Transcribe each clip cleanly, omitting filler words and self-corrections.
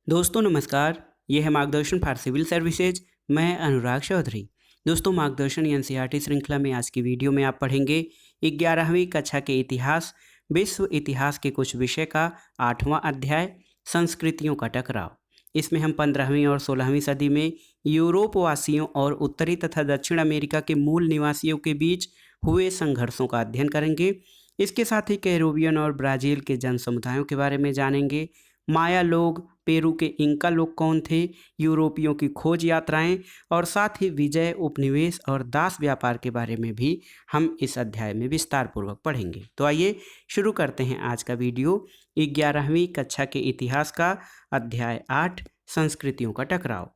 दोस्तों नमस्कार। ये है मार्गदर्शन फॉर सिविल सर्विसेज। मैं अनुराग चौधरी। दोस्तों मार्गदर्शन एनसीईआरटी श्रृंखला में आज की वीडियो में आप पढ़ेंगे 11वीं कक्षा के इतिहास विश्व इतिहास के कुछ विषय का 8वां अध्याय संस्कृतियों का टकराव। इसमें हम 15वीं और 16वीं सदी में यूरोप वासियों और उत्तरी तथा दक्षिण अमेरिका के मूल निवासियों के बीच हुए संघर्षों का अध्ययन करेंगे। इसके साथ ही कैरोबियन और ब्राज़ील के जन समुदायों के बारे में जानेंगे। माया लोग, पेरू के इंका लोग कौन थे, यूरोपियों की खोज यात्राएं और साथ ही विजय, उपनिवेश और दास व्यापार के बारे में भी हम इस अध्याय में विस्तार पूर्वक पढ़ेंगे। तो आइए शुरू करते हैं आज का वीडियो 11वीं कक्षा के इतिहास का अध्याय 8 संस्कृतियों का टकराव।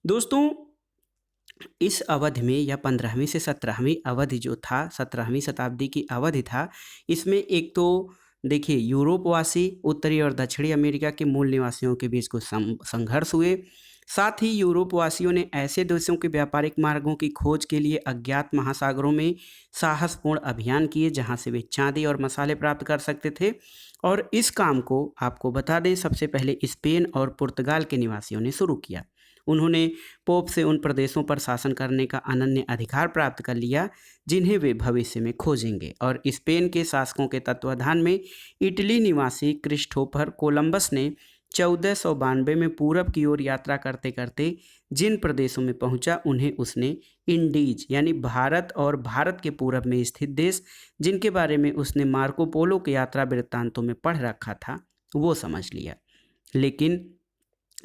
दोस्तों इस अवधि में या 15वीं से 17वीं अवधि जो था, 17वीं शताब्दी की अवधि था, इसमें एक तो देखिए यूरोपवासी उत्तरी और दक्षिणी अमेरिका के मूल निवासियों के बीच कुछ संघर्ष हुए। साथ ही यूरोपवासियों ने ऐसे देशों के व्यापारिक मार्गों की खोज के लिए अज्ञात महासागरों में साहसपूर्ण अभियान किए जहां से वे चांदी और मसाले प्राप्त कर सकते थे। और इस काम को आपको बता दें, सबसे पहले स्पेन और पुर्तगाल के निवासियों ने शुरू किया। उन्होंने पोप से उन प्रदेशों पर शासन करने का अनन्य अधिकार प्राप्त कर लिया जिन्हें वे भविष्य में खोजेंगे। और स्पेन के शासकों के तत्वाधान में इटली निवासी क्रिस्टोफर कोलंबस ने 1492 में पूरब की ओर यात्रा करते करते जिन प्रदेशों में पहुंचा उन्हें उसने इंडीज यानी भारत और भारत के पूरब में स्थित देश जिनके बारे में उसने मार्को पोलो के यात्रा वृत्तांतों में पढ़ रखा था वो समझ लिया। लेकिन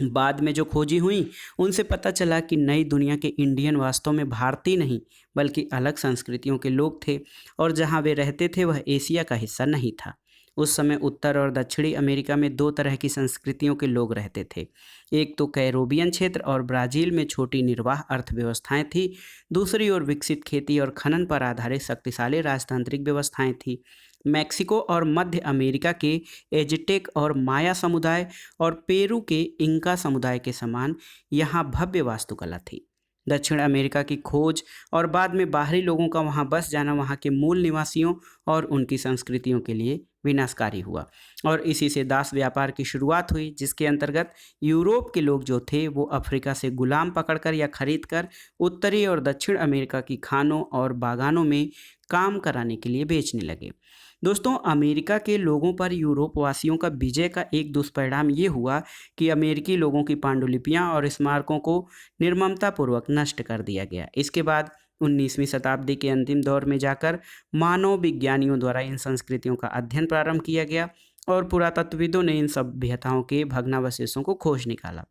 बाद में जो खोजी हुई उनसे पता चला कि नई दुनिया के इंडियन वास्तव में भारतीय नहीं बल्कि अलग संस्कृतियों के लोग थे और जहां वे रहते थे वह एशिया का हिस्सा नहीं था। उस समय उत्तर और दक्षिणी अमेरिका में दो तरह की संस्कृतियों के लोग रहते थे। एक तो कैरोबियन क्षेत्र और ब्राज़ील में छोटी निर्वाह अर्थव्यवस्थाएं थी। दूसरी ओर विकसित खेती और खनन पर आधारित शक्तिशाली राजतांत्रिक व्यवस्थाएं थी। मैक्सिको और मध्य अमेरिका के एजटेक और माया समुदाय और पेरू के इंका समुदाय के समान यहाँ भव्य वास्तुकला थी। दक्षिण अमेरिका की खोज और बाद में बाहरी लोगों का वहाँ बस जाना वहाँ के मूल निवासियों और उनकी संस्कृतियों के लिए विनाशकारी हुआ और इसी से दास व्यापार की शुरुआत हुई, जिसके अंतर्गत यूरोप के लोग जो थे वो अफ्रीका से गुलाम पकड़कर या खरीदकर उत्तरी और दक्षिण अमेरिका की खानों और बागानों में काम कराने के लिए बेचने लगे। दोस्तों अमेरिका के लोगों पर यूरोप वासियों का विजय का एक दुष्परिणाम ये हुआ कि अमेरिकी लोगों की पांडुलिपियां और स्मारकों को निर्ममतापूर्वक नष्ट कर दिया गया। इसके बाद 19वीं शताब्दी के अंतिम दौर में जाकर मानव विज्ञानियों द्वारा इन संस्कृतियों का अध्ययन प्रारंभ किया गया और पुरातत्वविदों ने इन सभ्यताओं के भग्नावशेषों को खोज निकाला।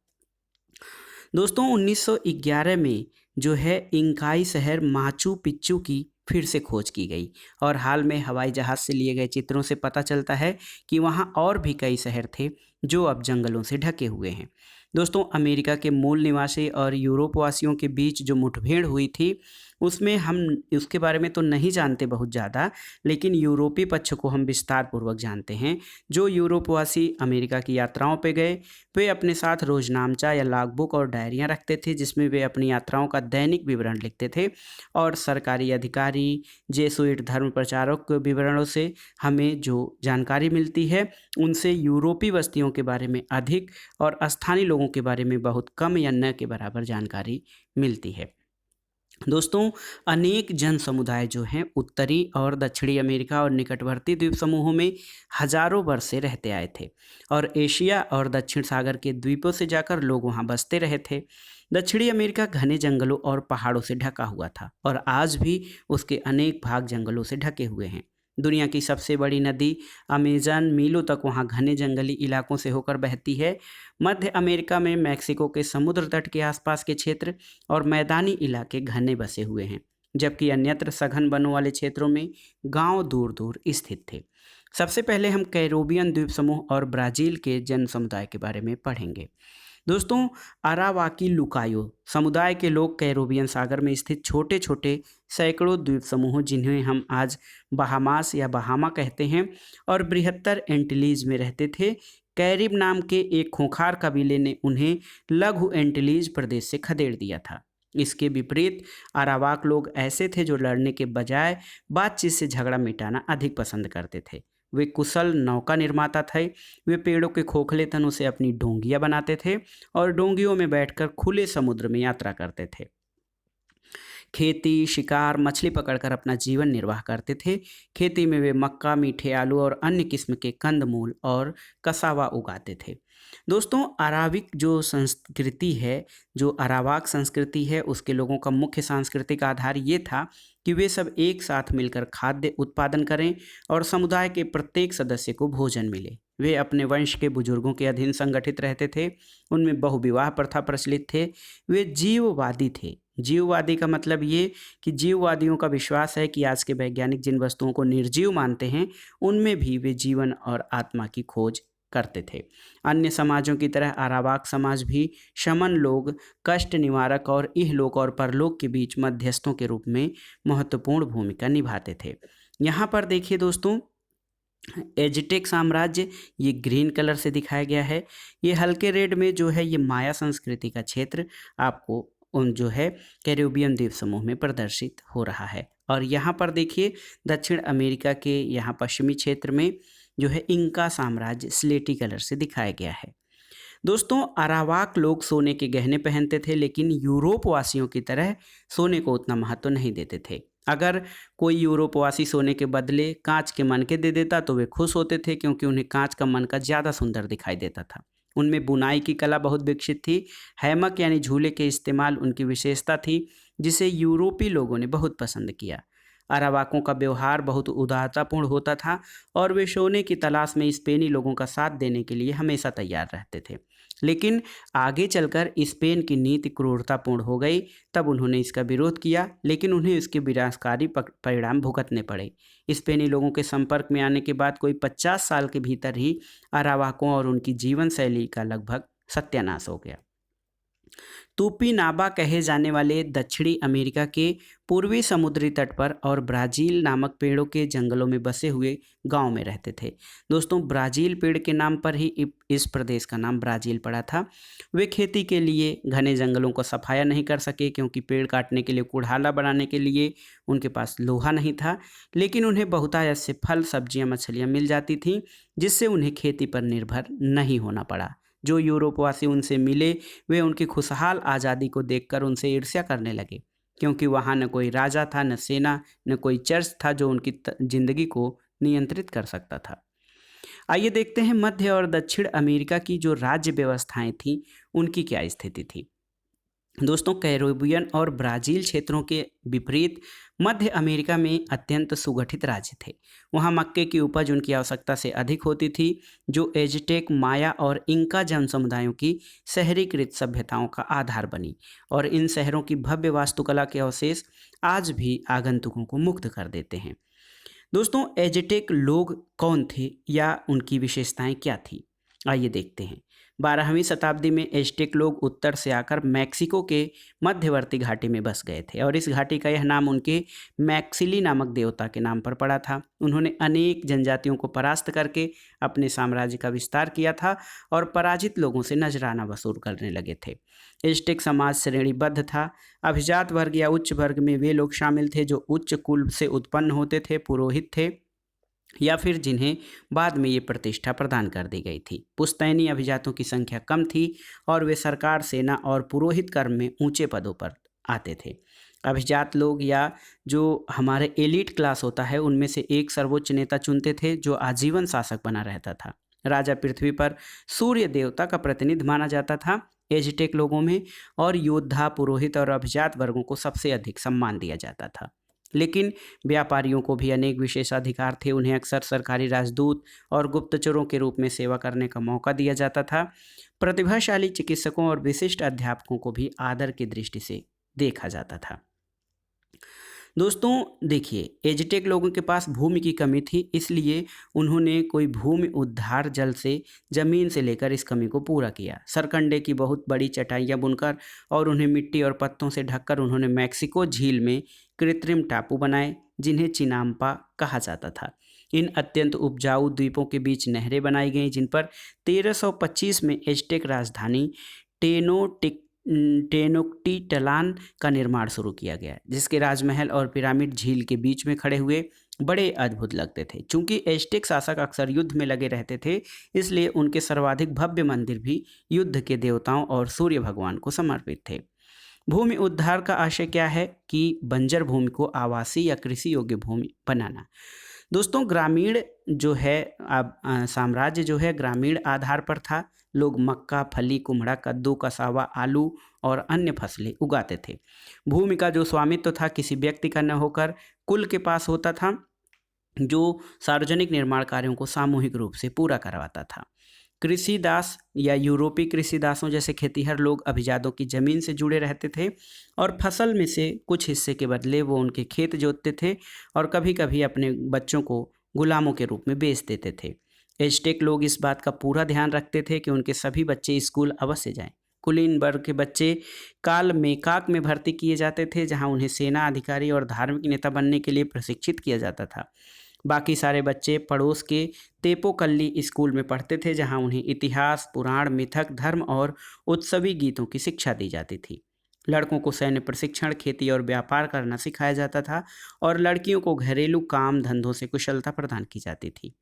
दोस्तों 1911 में जो है इंकाई शहर माचू पिच्चू की फिर से खोज की गई और हाल में हवाई जहाज़ से लिए गए चित्रों से पता चलता है कि वहाँ और भी कई शहर थे जो अब जंगलों से ढके हुए हैं। दोस्तों अमेरिका के मूल निवासी और यूरोप वासियों के बीच जो मुठभेड़ हुई थी उसमें हम उसके बारे में तो नहीं जानते बहुत ज़्यादा, लेकिन यूरोपीय पक्ष को हम विस्तार पूर्वक जानते हैं। जो यूरोपवासी अमेरिका की यात्राओं पे गए वे अपने साथ रोजनामचा या लॉगबुक और डायरियाँ रखते थे जिसमें वे अपनी यात्राओं का दैनिक विवरण लिखते थे और सरकारी अधिकारी जेसुइट धर्म प्रचारक के विवरणों से हमें जो जानकारी मिलती है उनसे यूरोपीय बस्तियों के बारे में अधिक और स्थानीय लोगों के बारे में बहुत कम या न के बराबर जानकारी मिलती है। दोस्तों अनेक जन समुदाय जो हैं उत्तरी और दक्षिणी अमेरिका और निकटवर्ती द्वीप समूहों में हजारों वर्ष से रहते आए थे और एशिया और दक्षिण सागर के द्वीपों से जाकर लोग वहां बसते रहे थे। दक्षिणी अमेरिका घने जंगलों और पहाड़ों से ढका हुआ था और आज भी उसके अनेक भाग जंगलों से ढके हुए हैं। दुनिया की सबसे बड़ी नदी अमेजन मीलों तक वहाँ घने जंगली इलाकों से होकर बहती है। मध्य अमेरिका में मैक्सिको के समुद्र तट के आसपास के क्षेत्र और मैदानी इलाके घने बसे हुए हैं, जबकि अन्यत्र सघन वनों वाले क्षेत्रों में गांव दूर दूर स्थित थे। सबसे पहले हम कैरोबियन द्वीप समूह और ब्राज़ील के जन समुदाय के बारे में पढ़ेंगे। दोस्तों अरावाकी लुकायो समुदाय के लोग कैरोबियन सागर में स्थित छोटे छोटे सैकड़ों द्वीप समूहों जिन्हें हम आज बहामास या बहामा कहते हैं और बृहत्तर एंटिलीज में रहते थे। कैरिब नाम के एक खूंखार कबीले ने उन्हें लघु एंटिलीज प्रदेश से खदेड़ दिया था। इसके विपरीत अरावाक लोग ऐसे थे जो लड़ने के बजाय बातचीत से झगड़ा मिटाना अधिक पसंद करते थे। वे कुशल नौका निर्माता थे। वे पेड़ों के खोखले तनों से अपनी डोंगियां बनाते थे और डोंगियों में बैठकर खुले समुद्र में यात्रा करते थे। खेती, शिकार, मछली पकड़कर अपना जीवन निर्वाह करते थे। खेती में वे मक्का, मीठे आलू और अन्य किस्म के कंदमूल और कसावा उगाते थे। दोस्तों, अराविक जो संस्कृति है, जो अरावाक संस्कृति है, उसके लोगों का मुख्य सांस्कृतिक आधार ये था कि वे सब एक साथ मिलकर खाद्य उत्पादन करें और समुदाय के प्रत्येक सदस्य को भोजन मिले। वे अपने वंश के बुजुर्गों के अधीन संगठित रहते थे। उनमें बहुविवाह प्रथा प्रचलित थे। वे जीववादी थे। जीववादी का मतलब ये कि जीववादियों का विश्वास है कि आज के वैज्ञानिक जिन वस्तुओं को निर्जीव मानते हैं, उनमें भी वे जीवन और आत्मा की खोज करते थे। अन्य समाजों की तरह अरावाक समाज भी शमन लोग, कष्ट निवारक और इहलोक और परलोक के बीच मध्यस्थों के रूप में महत्वपूर्ण भूमिका निभाते थे। यहाँ पर देखिए दोस्तों, एज़टेक साम्राज्य, ये ग्रीन कलर से दिखाया गया है। ये हल्के रेड में जो है, ये माया संस्कृति का क्षेत्र आपको उन जो है कैरिबियन द्वीप समूह में प्रदर्शित हो रहा है। और यहाँ पर देखिए दक्षिण अमेरिका के यहाँ पश्चिमी क्षेत्र में जो है इंका साम्राज्य स्लेटी कलर से दिखाया गया है। दोस्तों, अरावाक लोग सोने के गहने पहनते थे, लेकिन यूरोप वासियों की तरह सोने को उतना महत्व नहीं देते थे। अगर कोई यूरोपवासी सोने के बदले कांच के मनके दे देता तो वे खुश होते थे, क्योंकि उन्हें कांच का मनका ज़्यादा सुंदर दिखाई देता था। उनमें बुनाई की कला बहुत विकसित थी। हैमक यानी झूले के इस्तेमाल उनकी विशेषता थी, जिसे यूरोपी लोगों ने बहुत पसंद किया। अरावाकों का व्यवहार बहुत उदारतापूर्ण होता था और वे सोने की तलाश में स्पेनी लोगों का साथ देने के लिए हमेशा तैयार रहते थे। लेकिन आगे चलकर स्पेन की नीति क्रूरतापूर्ण हो गई। तब उन्होंने इसका विरोध किया, लेकिन उन्हें इसके विनाशकारी परिणाम भुगतने पड़े। स्पेनी लोगों के संपर्क में आने के बाद कोई 50 साल के भीतर ही अरावाकों और उनकी जीवन शैली का लगभग सत्यानाश हो गया। तूपीनाबा कहे जाने वाले दक्षिणी अमेरिका के पूर्वी समुद्री तट पर और ब्राज़ील नामक पेड़ों के जंगलों में बसे हुए गांव में रहते थे। दोस्तों, ब्राज़ील पेड़ के नाम पर ही इस प्रदेश का नाम ब्राज़ील पड़ा था। वे खेती के लिए घने जंगलों को सफाया नहीं कर सके, क्योंकि पेड़ काटने के लिए कुल्हाड़ा बनाने के लिए उनके पास लोहा नहीं था। लेकिन उन्हें बहुतायत से फल, सब्जियां, मछलियां मिल जाती थीं, जिससे उन्हें खेती पर निर्भर नहीं होना पड़ा। जो यूरोपवासी उनसे मिले, वे उनकी खुशहाल आज़ादी को देखकर उनसे ईर्ष्या करने लगे, क्योंकि वहाँ न कोई राजा था, न सेना, न कोई चर्च था जो उनकी जिंदगी को नियंत्रित कर सकता था। आइए देखते हैं मध्य और दक्षिण अमेरिका की जो राज्य व्यवस्थाएं थीं, उनकी क्या स्थिति थी। दोस्तों, कैरिबियन और ब्राज़ील क्षेत्रों के विपरीत मध्य अमेरिका में अत्यंत सुगठित राज्य थे। वहाँ मक्के की उपज उनकी आवश्यकता से अधिक होती थी, जो एज़टेक, माया और इंका जन समुदायों की शहरीकृत सभ्यताओं का आधार बनी। और इन शहरों की भव्य वास्तुकला के अवशेष आज भी आगंतुकों को मुग्ध कर देते हैं। दोस्तों, एज़टेक लोग कौन थे या उनकी विशेषताएं क्या थी, आइए देखते हैं। 12वीं शताब्दी में एज़टेक लोग उत्तर से आकर मैक्सिको के मध्यवर्ती घाटी में बस गए थे, और इस घाटी का यह नाम उनके मैक्सिली नामक देवता के नाम पर पड़ा था। उन्होंने अनेक जनजातियों को परास्त करके अपने साम्राज्य का विस्तार किया था और पराजित लोगों से नजराना वसूल करने लगे थे। एज़टेक समाज श्रेणीबद्ध था। अभिजात वर्ग या उच्च वर्ग में वे लोग शामिल थे जो उच्च कुल से उत्पन्न होते थे, पुरोहित थे, या फिर जिन्हें बाद में ये प्रतिष्ठा प्रदान कर दी गई थी। पुश्तैनी अभिजातों की संख्या कम थी और वे सरकार, सेना और पुरोहित कर्म में ऊंचे पदों पर आते थे। अभिजात लोग या जो हमारे एलीट क्लास होता है, उनमें से एक सर्वोच्च नेता चुनते थे जो आजीवन शासक बना रहता था। राजा पृथ्वी पर सूर्य देवता का प्रतिनिधि माना जाता था एज़टेक लोगों में, और योद्धा, पुरोहित और अभिजात वर्गों को सबसे अधिक सम्मान दिया जाता था। लेकिन व्यापारियों को भी अनेक विशेषाधिकार थे। उन्हें अक्सर सरकारी राजदूत और गुप्तचरों के रूप में सेवा करने का मौका दिया जाता था। प्रतिभाशाली चिकित्सकों और विशिष्ट अध्यापकों को भी आदर की दृष्टि से देखा जाता था। दोस्तों देखिए, एज़टेक लोगों के पास भूमि की कमी थी, इसलिए उन्होंने कोई भूमि उद्धार जल से ज़मीन से लेकर इस कमी को पूरा किया। सरकंडे की बहुत बड़ी चटाइयाँ बुनकर और उन्हें मिट्टी और पत्तों से ढककर उन्होंने मैक्सिको झील में कृत्रिम टापू बनाए, जिन्हें चिनाम्पा कहा जाता था। इन अत्यंत उपजाऊ द्वीपों के बीच नहरें बनाई गईं, जिन पर 1325 में एज़टेक राजधानी टेनोक्टिटलान का निर्माण शुरू किया गया, जिसके राजमहल और पिरामिड झील के बीच में खड़े हुए। बड़े अद्भुत लगते थे। चूंकि एज़टेक शासक अक्सर युद्ध में लगे रहते थे, इसलिए उनके सर्वाधिक भव्य मंदिर भी युद्ध के देवताओं और सूर्य भगवान को समर्पित थे। भूमि उद्धार का आशय क्या है कि बंजर भूमि को आवासीय या कृषि योग्य भूमि बनाना। दोस्तों, ग्रामीण जो है साम्राज्य जो है ग्रामीण आधार पर था। लोग मक्का, फली, कुम्हड़ा, कद्दू, कसावा, आलू और अन्य फसलें उगाते थे। भूमि का जो स्वामित्व था किसी व्यक्ति का न होकर कुल के पास होता था, जो सार्वजनिक निर्माण कार्यों को सामूहिक रूप से पूरा करवाता था। कृषि दास या यूरोपीय कृषि दासों जैसे खेतीहर लोग अभिजातों की जमीन से जुड़े रहते थे और फसल में से कुछ हिस्से के बदले वो उनके खेत जोतते थे और कभी कभी अपने बच्चों को गुलामों के रूप में बेच देते थे। एज़टेक लोग इस बात का पूरा ध्यान रखते थे कि उनके सभी बच्चे स्कूल अवश्य जाएं। कुलीन वर्ग के बच्चे काल मेकाक में भर्ती किए जाते थे, जहां उन्हें सेना अधिकारी और धार्मिक नेता बनने के लिए प्रशिक्षित किया जाता था। बाकी सारे बच्चे पड़ोस के तेपोकल्ली स्कूल में पढ़ते थे, जहां उन्हें इतिहास, पुराण, मिथक, धर्म और उत्सवी गीतों की शिक्षा दी जाती थी। लड़कों को सैन्य प्रशिक्षण, खेती और व्यापार करना सिखाया जाता था और लड़कियों को घरेलू काम धंधों से कुशलता प्रदान की जाती थी।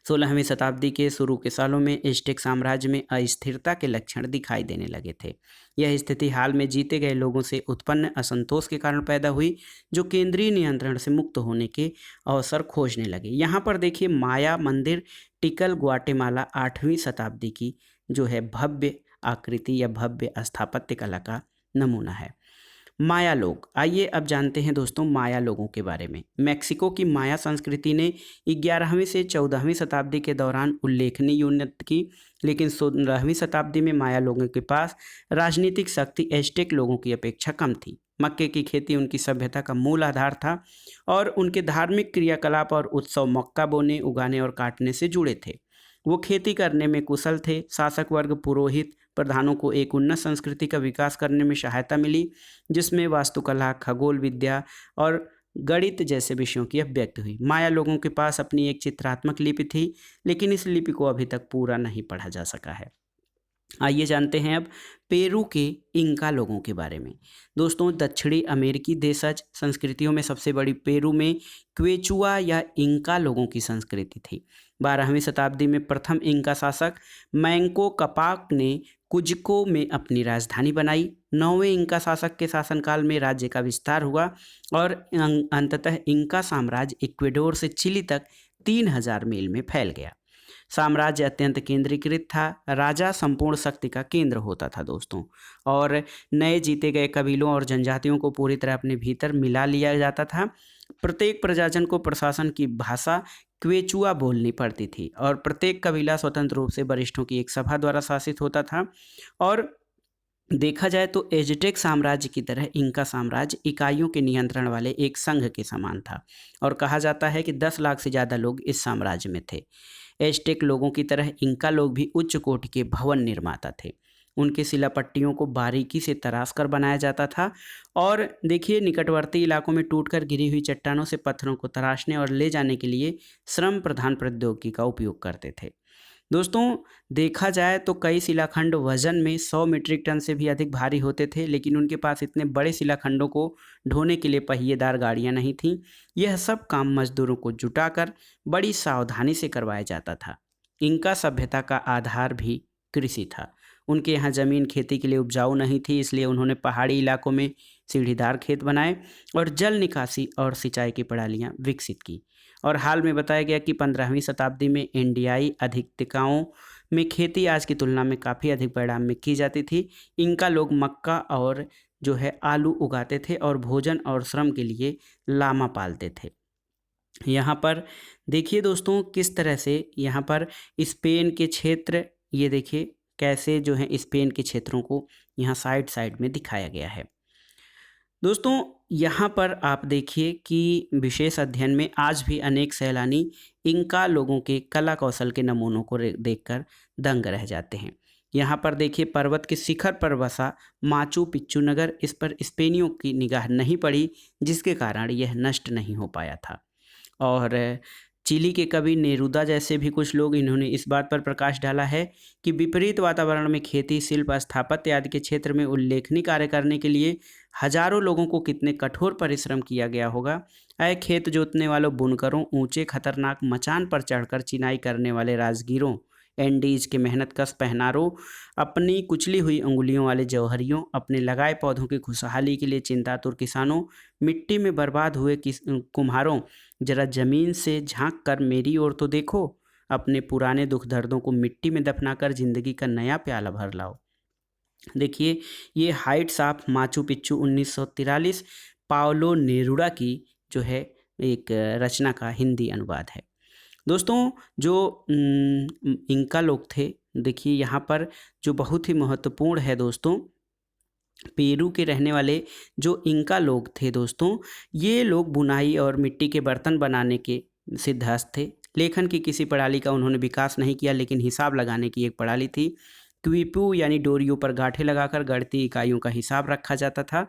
16वीं शताब्दी के शुरू के सालों में एज़टेक साम्राज्य में अस्थिरता के लक्षण दिखाई देने लगे थे। यह स्थिति हाल में जीते गए लोगों से उत्पन्न असंतोष के कारण पैदा हुई, जो केंद्रीय नियंत्रण से मुक्त होने के अवसर खोजने लगे। यहाँ पर देखिए, माया मंदिर टिकल ग्वाटेमाला 8वीं शताब्दी की जो है भव्य आकृति या भव्य स्थापत्य कला का नमूना है। माया लोग, आइए अब जानते हैं दोस्तों माया लोगों के बारे में। मेक्सिको की माया संस्कृति ने 11वीं से 14वीं शताब्दी के दौरान उल्लेखनीय उन्नति की, लेकिन 16वीं शताब्दी में माया लोगों के पास राजनीतिक शक्ति एज़टेक लोगों की अपेक्षा कम थी। मक्के की खेती उनकी सभ्यता का मूल आधार था और उनके धार्मिक क्रियाकलाप और उत्सव मक्का बोने, उगाने और काटने से जुड़े थे। वो खेती करने में कुशल थे। शासक वर्ग, पुरोहित, प्रधानों को एक उन्नत संस्कृति का विकास करने में सहायता मिली, जिसमें वास्तुकला, खगोल विद्या और गणित जैसे विषयों की अभिव्यक्ति हुई। माया लोगों के पास अपनी एक चित्रात्मक लिपि थी, लेकिन इस लिपि को अभी तक पूरा नहीं पढ़ा जा सका है। आइए जानते हैं अब पेरू के इंका लोगों के बारे में। दोस्तों, दक्षिणी अमेरिकी देशज संस्कृतियों में सबसे बड़ी पेरू में क्वेचुआ या इंका लोगों की संस्कृति थी। 12वीं शताब्दी में प्रथम इंका शासक मैंको कपाक ने कुज्को में अपनी राजधानी बनाई। 9वें इंका शासक के शासनकाल में राज्य का विस्तार हुआ और अंततः इंका साम्राज्य इक्वेडोर से चिली तक 3000 मील में फैल गया। साम्राज्य अत्यंत केंद्रीकृत था। राजा संपूर्ण शक्ति का केंद्र होता था दोस्तों, और नए जीते गए कबीलों और जनजातियों को पूरी तरह अपने भीतर मिला लिया जाता था। प्रत्येक प्रजाजन को प्रशासन की भाषा क्वेचुआ बोलनी पड़ती थी और प्रत्येक कबीला स्वतंत्र रूप से वरिष्ठों की एक सभा द्वारा शासित होता था। और देखा जाए तो एज़टेक साम्राज्य की तरह इंका साम्राज्य इकाइयों के नियंत्रण वाले एक संघ के समान था और कहा जाता है कि 10 लाख से ज़्यादा लोग इस साम्राज्य में थे। एज़टेक लोगों की तरह इंका लोग भी उच्च कोटि के भवन निर्माता थे। उनके शिलापट्टियों को बारीकी से तराश कर बनाया जाता था और देखिए, निकटवर्ती इलाकों में टूटकर गिरी हुई चट्टानों से पत्थरों को तराशने और ले जाने के लिए श्रम प्रधान प्रौद्योगिकी का उपयोग करते थे। दोस्तों, देखा जाए तो कई शिलाखंड वजन में 100 मीट्रिक टन से भी अधिक भारी होते थे, लेकिन उनके पास इतने बड़े शिलाखंडों को ढोने के लिए पहिएदार गाड़ियां नहीं थीं। यह सब काम मजदूरों को जुटाकर बड़ी सावधानी से करवाया जाता था। इंका सभ्यता का आधार भी कृषि था। उनके यहाँ ज़मीन खेती के लिए उपजाऊ नहीं थी, इसलिए उन्होंने पहाड़ी इलाकों में सीढ़ीदार खेत बनाए और जल निकासी और सिंचाई की प्रणालियाँ विकसित की। और हाल में बताया गया कि 15वीं शताब्दी में इंडियाई अधिकतिकाओं में खेती आज की तुलना में काफ़ी अधिक परिमाण में की जाती थी। इनका लोग मक्का और जो है आलू उगाते थे और भोजन और श्रम के लिए लामा पालते थे। यहाँ पर देखिए दोस्तों, किस तरह से यहाँ पर स्पेन के क्षेत्र, ये देखिए कैसे जो है स्पेन के क्षेत्रों को यहाँ साइड में दिखाया गया है। दोस्तों, यहाँ पर आप देखिए कि विशेष अध्ययन में आज भी अनेक सैलानी इंका लोगों के कला कौशल के नमूनों को देखकर दंग रह जाते हैं। यहाँ पर देखिए, पर्वत के शिखर पर बसा माचू पिच्चू नगर, इस पर स्पेनियों की निगाह नहीं पड़ी, जिसके कारण यह नष्ट नहीं हो पाया था। और चिली के कवि नेरूदा जैसे भी कुछ लोग, इन्होंने इस बात पर प्रकाश डाला है कि विपरीत वातावरण में खेती, शिल्प, स्थापत्य आदि के क्षेत्र में उल्लेखनीय कार्य करने के लिए हजारों लोगों को कितने कठोर परिश्रम किया गया होगा। ऐ खेत जोतने वालों, बुनकरों, ऊंचे खतरनाक मचान पर चढ़कर चिनाई करने वाले राजगीरों, एंडीज के मेहनतकश पहनारों, अपनी कुचली हुई उंगलियों वाले जौहरियों, अपने लगाए पौधों की खुशहाली के लिए चिंतातुर किसानों, मिट्टी में बर्बाद हुए कुम्हारों, जरा जमीन से झांक कर मेरी ओर तो देखो, अपने पुराने दुख दर्दों को मिट्टी में दफनाकर जिंदगी का नया प्याला भर लाओ। देखिए, ये heights of Machu Picchu 1943 Paolo Neruda की जो है एक रचना का हिंदी अनुवाद है। दोस्तों, जो इंका लोग थे, देखिए यहाँ पर जो बहुत ही महत्वपूर्ण है दोस्तों, पेरू के रहने वाले जो इंका लोग थे दोस्तों, ये लोग बुनाई और मिट्टी के बर्तन बनाने के सिद्धहस्त थे। लेखन की किसी प्रणाली का उन्होंने विकास नहीं किया, लेकिन हिसाब लगाने की एक प्रणाली थी। क्विपू यानी डोरियों पर गांठें लगाकर गणितीय इकाइयों का हिसाब रखा जाता था।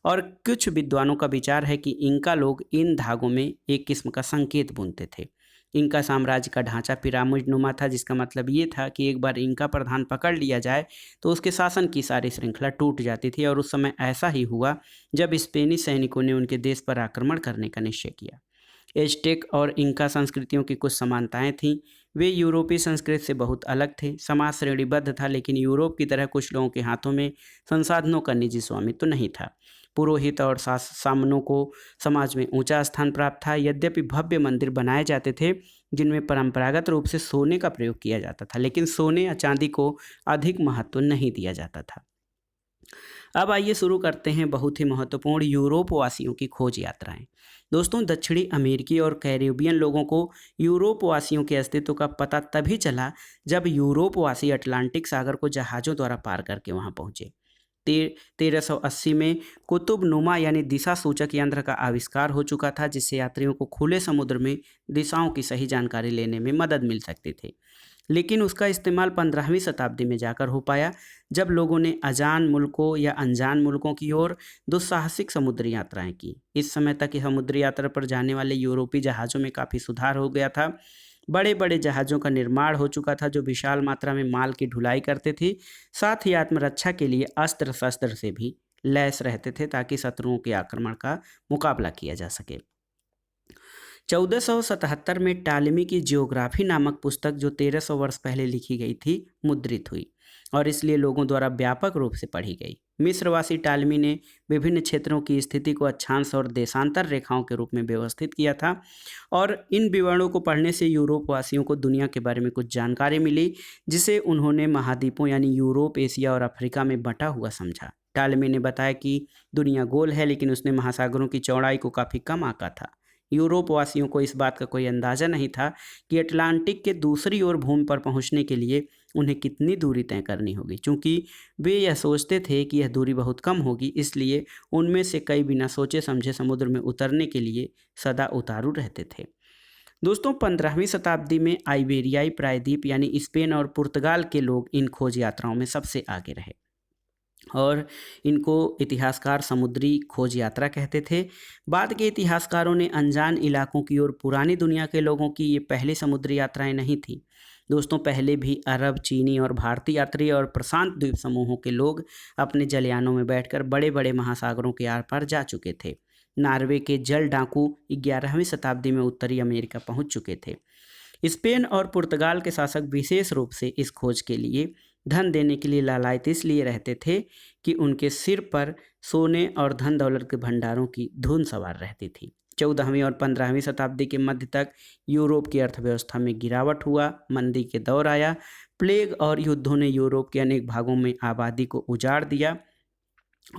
और कुछ विद्वानों का विचार है कि इंका लोग इन धागों में एक किस्म का संकेत बुनते थे। इंका साम्राज्य का ढांचा पिरामिड नुमा था, जिसका मतलब ये था कि एक बार इंका प्रधान पकड़ लिया जाए तो उसके शासन की सारी श्रृंखला टूट जाती थी। और उस समय ऐसा ही हुआ जब स्पेनी सैनिकों ने उनके देश पर आक्रमण करने का निश्चय किया। एज़टेक और इंका संस्कृतियों की कुछ समानताएं थीं। वे यूरोपीय संस्कृति से बहुत अलग थे। समाज श्रेणीबद्ध था, लेकिन यूरोप की तरह कुछ लोगों के हाथों में संसाधनों का निजी स्वामित्व तो नहीं था। पुरोहित और सामनों को समाज में ऊंचा स्थान प्राप्त था। यद्यपि भव्य मंदिर बनाए जाते थे जिनमें परंपरागत रूप से सोने का प्रयोग किया जाता था, लेकिन सोने या चांदी को अधिक महत्व नहीं दिया जाता था। अब आइए शुरू करते हैं बहुत ही महत्वपूर्ण यूरोप वासियों की खोज यात्राएं। दोस्तों, दक्षिणी अमेरिकी और कैरिबियन लोगों को यूरोप वासियों के अस्तित्व का पता तभी चला जब यूरोप वासी अटलांटिक सागर को जहाज़ों द्वारा पार करके वहां पहुंचे। 1380 में कुतुब नुमा यानी दिशा सूचक यंत्र का आविष्कार हो चुका था, जिससे यात्रियों को खुले समुद्र में दिशाओं की सही जानकारी लेने में मदद मिल सकती थी। लेकिन उसका इस्तेमाल 15वीं शताब्दी में जाकर हो पाया, जब लोगों ने अजान मुल्कों या अनजान मुल्कों की ओर दुस्साहसिक समुद्री यात्राएं की। इस समय तक समुद्री यात्रा पर जाने वाले यूरोपीय जहाज़ों में काफ़ी सुधार हो गया था। बड़े बड़े जहाज़ों का निर्माण हो चुका था जो विशाल मात्रा में माल की ढुलाई करते थे। साथ ही आत्मरक्षा के लिए अस्त्र शस्त्र से भी लैस रहते थे, ताकि शत्रुओं के आक्रमण का मुकाबला किया जा सके। 1477 में टालेमी की जियोग्राफी नामक पुस्तक, जो 1300 वर्ष पहले लिखी गई थी, मुद्रित हुई और इसलिए लोगों द्वारा व्यापक रूप से पढ़ी गई। मिस्रवासी टालेमी ने विभिन्न क्षेत्रों की स्थिति को अक्षांश और देशांतर रेखाओं के रूप में व्यवस्थित किया था, और इन विवरणों को पढ़ने से यूरोप वासियों को दुनिया के बारे में कुछ जानकारी मिली, जिसे उन्होंने महाद्वीपों यानी यूरोप, एशिया और अफ्रीका में बंटा हुआ समझा। टालेमी ने बताया कि दुनिया गोल है, लेकिन उसने महासागरों की चौड़ाई को काफ़ी कम आंका था। यूरोप वासियों को इस बात का कोई अंदाज़ा नहीं था कि अटलांटिक के दूसरी ओर भूमि पर पहुंचने के लिए उन्हें कितनी दूरी तय करनी होगी। चूंकि वे यह सोचते थे कि यह दूरी बहुत कम होगी, इसलिए उनमें से कई बिना सोचे समझे समुद्र में उतरने के लिए सदा उतारू रहते थे। दोस्तों, 15वीं शताब्दी में आइबेरियाई प्रायद्वीप यानी स्पेन और पुर्तगाल के लोग इन खोज यात्राओं में सबसे आगे रहे और इनको इतिहासकार समुद्री खोज यात्रा कहते थे। बाद के इतिहासकारों ने अनजान इलाकों की ओर पुरानी दुनिया के लोगों की ये पहली समुद्री यात्राएं नहीं थी। दोस्तों, पहले भी अरब, चीनी और भारतीय यात्री और प्रशांत द्वीप समूहों के लोग अपने जलयानों में बैठकर बड़े बड़े महासागरों के आर पार जा चुके थे। नॉर्वे के जल डाकू 11वीं शताब्दी में उत्तरी अमेरिका पहुंच चुके थे। स्पेन और पुर्तगाल के शासक विशेष रूप से इस खोज के लिए धन देने के लिए लालायित इसलिए रहते थे कि उनके सिर पर सोने और धन दौलत के भंडारों की धुन सवार रहती थी। 14वीं और 15वीं शताब्दी के मध्य तक यूरोप की अर्थव्यवस्था में गिरावट हुआ, मंदी के दौर आया। प्लेग और युद्धों ने यूरोप के अनेक भागों में आबादी को उजाड़ दिया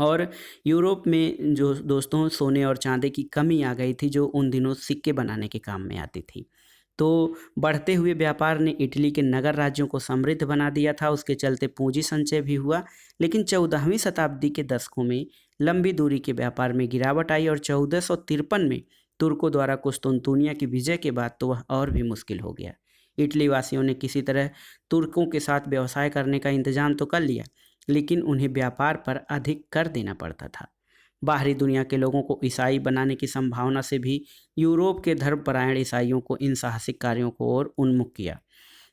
और यूरोप में जो दोस्तों सोने और चांदी की कमी आ गई थी, जो उन दिनों सिक्के बनाने के काम में आती थी। तो बढ़ते हुए व्यापार ने इटली के नगर राज्यों को समृद्ध बना दिया था। उसके चलते पूंजी संचय भी हुआ, लेकिन 14वीं शताब्दी के दशकों में लंबी दूरी के व्यापार में गिरावट आई और 1453 में तुर्कों द्वारा कुस्तुनतुनिया की विजय के बाद तो वह और भी मुश्किल हो गया। इटली वासियों ने किसी तरह तुर्कों के साथ व्यवसाय करने का इंतजाम तो कर लिया, लेकिन उन्हें व्यापार पर अधिक कर देना पड़ता था। बाहरी दुनिया के लोगों को ईसाई बनाने की संभावना से भी यूरोप के धर्मपरायण ईसाइयों को इन साहसिक कार्यों को और उन्मुख किया।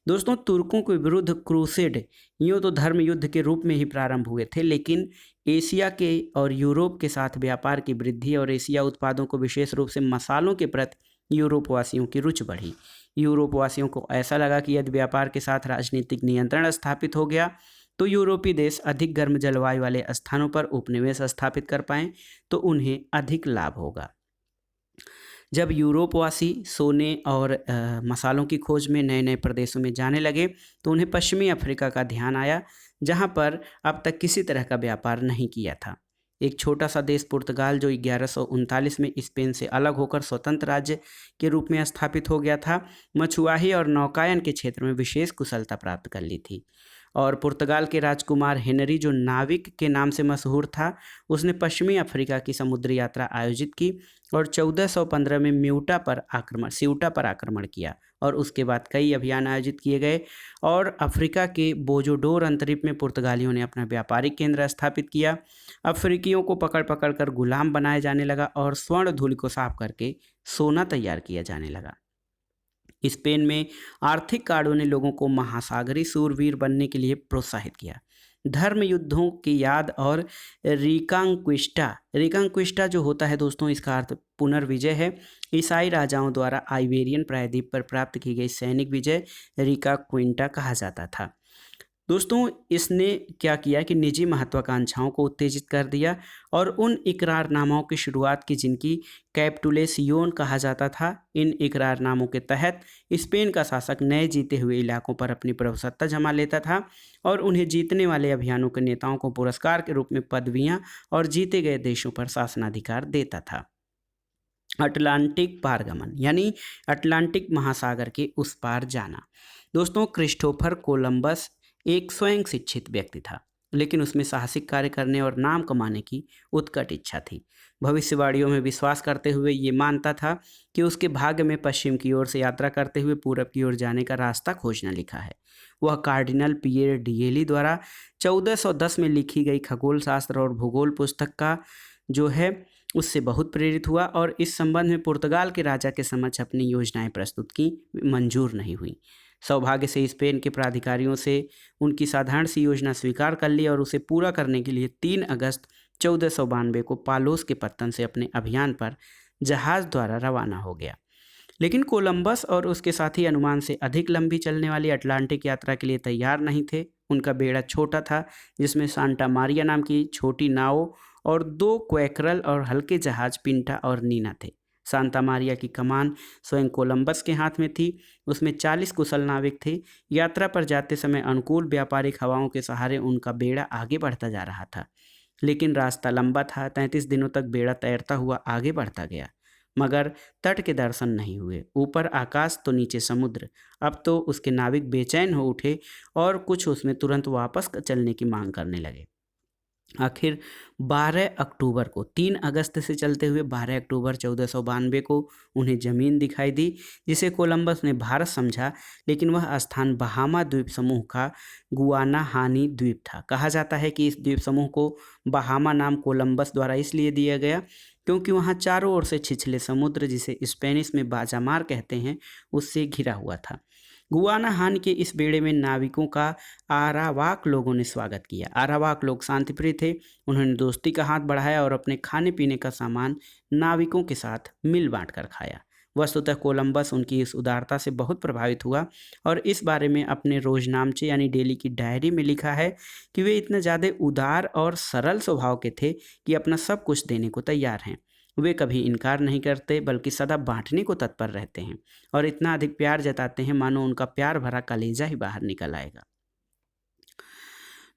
दोस्तों, तुर्कों के विरुद्ध क्रूसेड यूँ तो धर्म युद्ध के रूप में ही प्रारंभ हुए थे, लेकिन एशिया के और यूरोप के साथ व्यापार की वृद्धि और एशिया उत्पादों को विशेष रूप से मसालों के प्रति यूरोपवासियों की रुचि बढ़ी। यूरोपवासियों को ऐसा लगा कि यदि व्यापार के साथ राजनीतिक नियंत्रण स्थापित हो गया तो यूरोपीय देश अधिक गर्म जलवायु वाले स्थानों पर उपनिवेश स्थापित कर पाएं तो उन्हें अधिक लाभ होगा। जब यूरोपवासी सोने और मसालों की खोज में नए नए प्रदेशों में जाने लगे तो उन्हें पश्चिमी अफ्रीका का ध्यान आया, जहां पर अब तक किसी तरह का व्यापार नहीं किया था। एक छोटा सा देश पुर्तगाल, जो 1139 में स्पेन से अलग होकर स्वतंत्र राज्य के रूप में स्थापित हो गया था, मछुआही और नौकायन के क्षेत्र में विशेष कुशलता प्राप्त कर ली थी। और पुर्तगाल के राजकुमार हेनरी, जो नाविक के नाम से मशहूर था, उसने पश्चिमी अफ्रीका की समुद्री यात्रा आयोजित की और 1415 में सियूटा पर आक्रमण किया और उसके बाद कई अभियान आयोजित किए गए और अफ्रीका के बोजोडोर अंतरीप में पुर्तगालियों ने अपना व्यापारिक केंद्र स्थापित किया। अफ्रीकियों को पकड़ पकड़ कर गुलाम बनाया जाने लगा और स्वर्ण धूलि को साफ करके सोना तैयार किया जाने लगा। स्पेन में आर्थिक कारणों ने लोगों को महासागरीय शूरवीर बनने के लिए प्रोत्साहित किया। धर्म युद्धों की याद और रिकांक्विस्टा जो होता है दोस्तों, इसका अर्थ पुनर्विजय है। ईसाई राजाओं द्वारा आइबेरियन प्रायद्वीप पर प्राप्त की गई सैनिक विजय रिकांक्विस्टा कहा जाता था। दोस्तों, इसने क्या किया कि निजी महत्वाकांक्षाओं को उत्तेजित कर दिया और उन इकरारनामाओं की शुरुआत की जिनकी कैप्टुलेसियोन कहा जाता था। इन इकरारनामों के तहत स्पेन का शासक नए जीते हुए इलाकों पर अपनी प्रभुसत्ता जमा लेता था और उन्हें जीतने वाले अभियानों के नेताओं को पुरस्कार के रूप में पदवियां और जीते गए देशों पर शासनाधिकार देता था। अटलांटिक पारगमन यानी अटलांटिक महासागर के उस पार जाना। दोस्तों, क्रिस्टोफर कोलंबस एक स्वयं शिक्षित व्यक्ति था, लेकिन उसमें साहसिक कार्य करने और नाम कमाने की उत्कट इच्छा थी। भविष्यवाणियों में विश्वास करते हुए ये मानता था कि उसके भाग्य में पश्चिम की ओर से यात्रा करते हुए पूरब की ओर जाने का रास्ता खोजना लिखा है। वह कार्डिनल पियर डिएली द्वारा 1410 में लिखी गई खगोल शास्त्र और भूगोल पुस्तक का जो है उससे बहुत प्रेरित हुआ और इस संबंध में पुर्तगाल के राजा के समक्ष अपनी योजनाएं प्रस्तुत की, मंजूर नहीं हुई। सौभाग्य से स्पेन के प्राधिकारियों से उनकी साधारण सी योजना स्वीकार कर ली और उसे पूरा करने के लिए 3 अगस्त 1492 को पालोस के पत्तन से अपने अभियान पर जहाज द्वारा रवाना हो गया। लेकिन कोलंबस और उसके साथी अनुमान से अधिक लंबी चलने वाली अटलांटिक यात्रा के लिए तैयार नहीं थे। उनका बेड़ा छोटा था, जिसमें सांता मारिया नाम की छोटी नाव और 2 क्वेकरल और हल्के जहाज पिंटा और नीना थे। सांता मारिया की कमान स्वयं कोलंबस के हाथ में थी। उसमें 40 कुशल नाविक थे। यात्रा पर जाते समय अनुकूल व्यापारिक हवाओं के सहारे उनका बेड़ा आगे बढ़ता जा रहा था, लेकिन रास्ता लंबा था। 33 दिनों तक बेड़ा तैरता हुआ आगे बढ़ता गया, मगर तट के दर्शन नहीं हुए। ऊपर आकाश तो नीचे समुद्र। अब तो उसके नाविक बेचैन हो उठे और कुछ उसमें तुरंत वापस चलने की मांग करने लगे। आखिर 12 अक्टूबर को, 3 अगस्त से चलते हुए 12 अक्टूबर 1492 को उन्हें ज़मीन दिखाई दी, जिसे कोलंबस ने भारत समझा, लेकिन वह स्थान बहामा द्वीप समूह का गुआनाहानी द्वीप था। कहा जाता है कि इस द्वीप समूह को बहामा नाम कोलंबस द्वारा इसलिए दिया गया क्योंकि वहाँ चारों ओर से छिछले समुद्र, जिसे स्पेनिश में बाजामार कहते हैं, उससे घिरा हुआ था। गुआनाहान के इस बेड़े में नाविकों का आरावाक लोगों ने स्वागत किया। आरावाक लोग शांतिप्रिय थे। उन्होंने दोस्ती का हाथ बढ़ाया और अपने खाने पीने का सामान नाविकों के साथ मिल बांट कर खाया। वस्तुतः कोलंबस उनकी इस उदारता से बहुत प्रभावित हुआ और इस बारे में अपने रोजनामचे यानी डेली की डायरी में लिखा है कि वे इतने ज़्यादा उदार और सरल स्वभाव के थे कि अपना सब कुछ देने को तैयार हैं। वे कभी इनकार नहीं करते, बल्कि सदा बांटने को तत्पर रहते हैं और इतना अधिक प्यार जताते हैं मानो उनका प्यार भरा कलेजा ही बाहर निकल आएगा।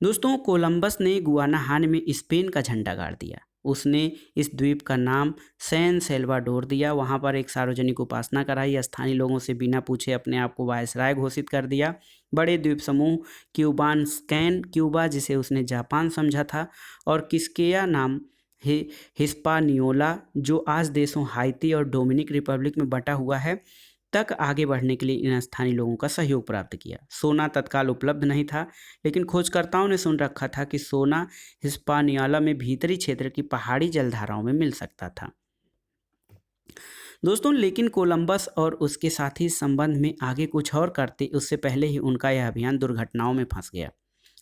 दोस्तों, कोलंबस ने गुआनाहान में स्पेन का झंडा गाड़ दिया। उसने इस द्वीप का नाम सैन सेल्वाडोर दिया। वहाँ पर एक सार्वजनिक उपासना कराई। स्थानीय लोगों से बिना पूछे अपने आप को वायसराय घोषित कर दिया। बड़े द्वीप समूह क्यूबा, जिसे उसने जापान समझा था, और किस्केया नाम हिस्पानियोला, जो आज देशों हाइती और डोमिनिक रिपब्लिक में बटा हुआ है, तक आगे बढ़ने के लिए इन स्थानीय लोगों का सहयोग प्राप्त किया। सोना तत्काल उपलब्ध नहीं था, लेकिन खोजकर्ताओं ने सुन रखा था कि सोना हिस्पानियोला में भीतरी क्षेत्र की पहाड़ी जलधाराओं में मिल सकता था। दोस्तों लेकिन कोलंबस और उसके साथी इस संबंध में आगे कुछ और करते उससे पहले ही उनका यह अभियान दुर्घटनाओं में फंस गया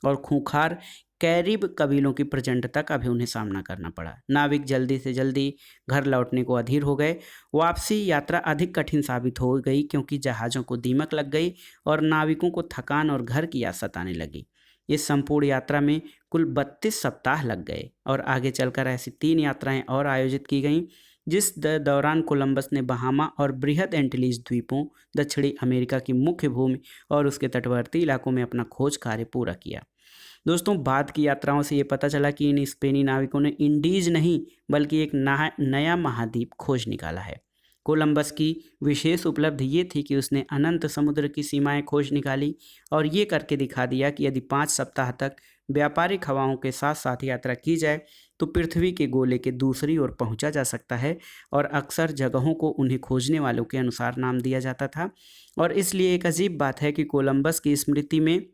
और खूंखार कैरिब कबीलों की प्रचंडता का भी उन्हें सामना करना पड़ा। नाविक जल्दी से जल्दी घर लौटने को अधीर हो गए। वापसी यात्रा अधिक कठिन साबित हो गई क्योंकि जहाज़ों को दीमक लग गई और नाविकों को थकान और घर की याद सताने लगी। इस संपूर्ण यात्रा में कुल 32 सप्ताह लग गए और आगे चलकर ऐसी 3 यात्राएं और आयोजित की गईं जिस दौरान कोलंबस ने बहामा और बृहद एंटीलीज द्वीपों, दक्षिणी अमेरिका की मुख्य भूमि और उसके तटवर्ती इलाकों में अपना खोज कार्य पूरा किया। दोस्तों बाद की यात्राओं से ये पता चला कि इन स्पेनी नाविकों ने इंडीज नहीं बल्कि एक नया महाद्वीप खोज निकाला है। कोलंबस की विशेष उपलब्धि ये थी कि उसने अनंत समुद्र की सीमाएं खोज निकाली और ये करके दिखा दिया कि यदि 5 सप्ताह तक व्यापारिक हवाओं के साथ साथ यात्रा की जाए तो पृथ्वी के गोले के दूसरी ओर पहुंचा जा सकता है। और अक्सर जगहों को उन्हें खोजने वालों के अनुसार नाम दिया जाता था। और इसलिए एक अजीब बात है कि कोलंबस की स्मृति में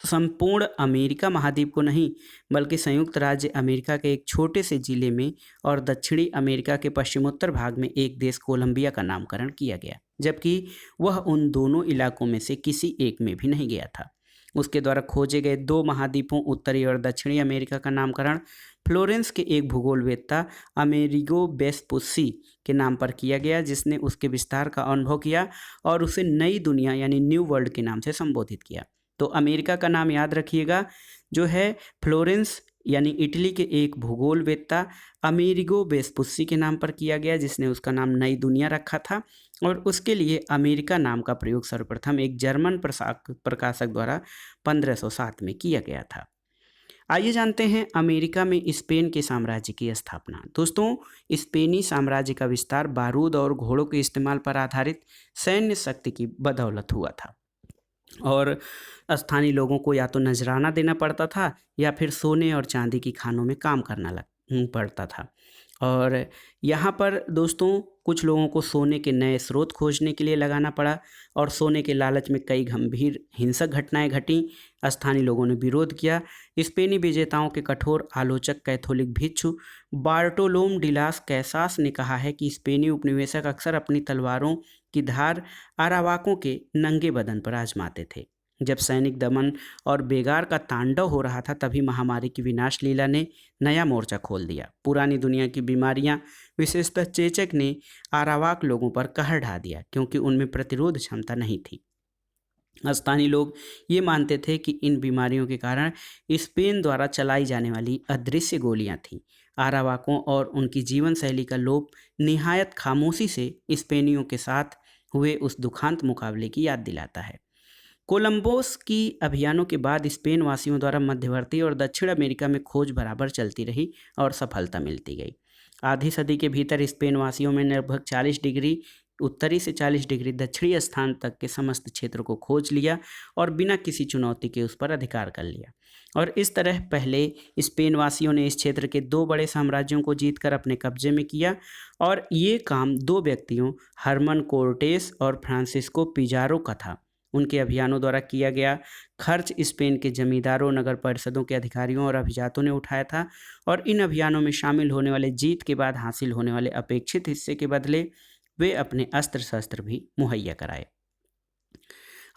संपूर्ण अमेरिका महाद्वीप को नहीं बल्कि संयुक्त राज्य अमेरिका के एक छोटे से जिले में और दक्षिणी अमेरिका के पश्चिमोत्तर भाग में एक देश कोलंबिया का नामकरण किया गया, जबकि वह उन दोनों इलाकों में से किसी एक में भी नहीं गया था। उसके द्वारा खोजे गए 2 महाद्वीपों उत्तरी और दक्षिणी अमेरिका का नामकरण फ्लोरेंस के एक भूगोलवेत्ता अमेरिगो वेस्पुस्सी के नाम पर किया गया, जिसने उसके विस्तार का अनुभव किया और उसे नई दुनिया यानी न्यू वर्ल्ड के नाम से संबोधित किया। तो अमेरिका का नाम याद रखिएगा जो है फ्लोरेंस यानी इटली के एक भूगोलवेत्ता अमेरिगो वेस्पुस्सी के नाम पर किया गया, जिसने उसका नाम नई दुनिया रखा था। और उसके लिए अमेरिका नाम का प्रयोग सर्वप्रथम एक जर्मन प्रकाशक द्वारा 1507 में किया गया था। आइए जानते हैं अमेरिका में स्पेन के साम्राज्य की स्थापना। दोस्तों स्पेनी साम्राज्य का विस्तार बारूद और घोड़ों के इस्तेमाल पर आधारित सैन्य शक्ति की बदौलत हुआ था और स्थानीय लोगों को या तो नजराना देना पड़ता था या फिर सोने और चांदी की खानों में काम करना पड़ता था। और यहाँ पर दोस्तों कुछ लोगों को सोने के नए स्रोत खोजने के लिए लगाना पड़ा और सोने के लालच में कई गंभीर हिंसक घटनाएं घटीं। स्थानीय लोगों ने विरोध किया। स्पेनी विजेताओं के कठोर आलोचक कैथोलिक भिक्षु बार्टोलोम डिलास कैसास ने कहा है कि स्पेनी उपनिवेशक अक्सर अपनी तलवारों की धार अरावाकों के नंगे बदन पर आजमाते थे। जब सैनिक दमन और बेगार का तांडव हो रहा था तभी महामारी की विनाश लीला ने नया मोर्चा खोल दिया। पुरानी दुनिया की बीमारियां विशेषतः चेचक ने आरावाक लोगों पर कहर ढा दिया क्योंकि उनमें प्रतिरोध क्षमता नहीं थी। स्थानीय लोग ये मानते थे कि इन बीमारियों के कारण स्पेन द्वारा चलाई जाने वाली अदृश्य गोलियां थीं। आरावाकों और उनकी जीवन शैली का लोप निहायत खामोशी से स्पेनियों के साथ हुए उस दुखांत मुकाबले की याद दिलाता है। कोलंबोस की अभियानों के बाद स्पेन वासियों द्वारा मध्यवर्ती और दक्षिण अमेरिका में खोज बराबर चलती रही और सफलता मिलती गई। आधी सदी के भीतर स्पेन वासियों में लगभग 40 डिग्री उत्तरी से 40 डिग्री दक्षिणी स्थान तक के समस्त क्षेत्र को खोज लिया और बिना किसी चुनौती के उस पर अधिकार कर लिया। और इस तरह पहले स्पेन वासियों ने इस क्षेत्र के 2 बड़े साम्राज्यों को जीतकर अपने कब्जे में किया और ये काम 2 व्यक्तियों हरमन कोर्टेस और फ्रांसिस्को पिजारो का था। उनके अभियानों द्वारा किया गया खर्च स्पेन के जमींदारों, नगर परिषदों के अधिकारियों और अभिजातों ने उठाया था और इन अभियानों में शामिल होने वाले जीत के बाद हासिल होने वाले अपेक्षित हिस्से के बदले वे अपने अस्त्र शस्त्र भी मुहैया कराए।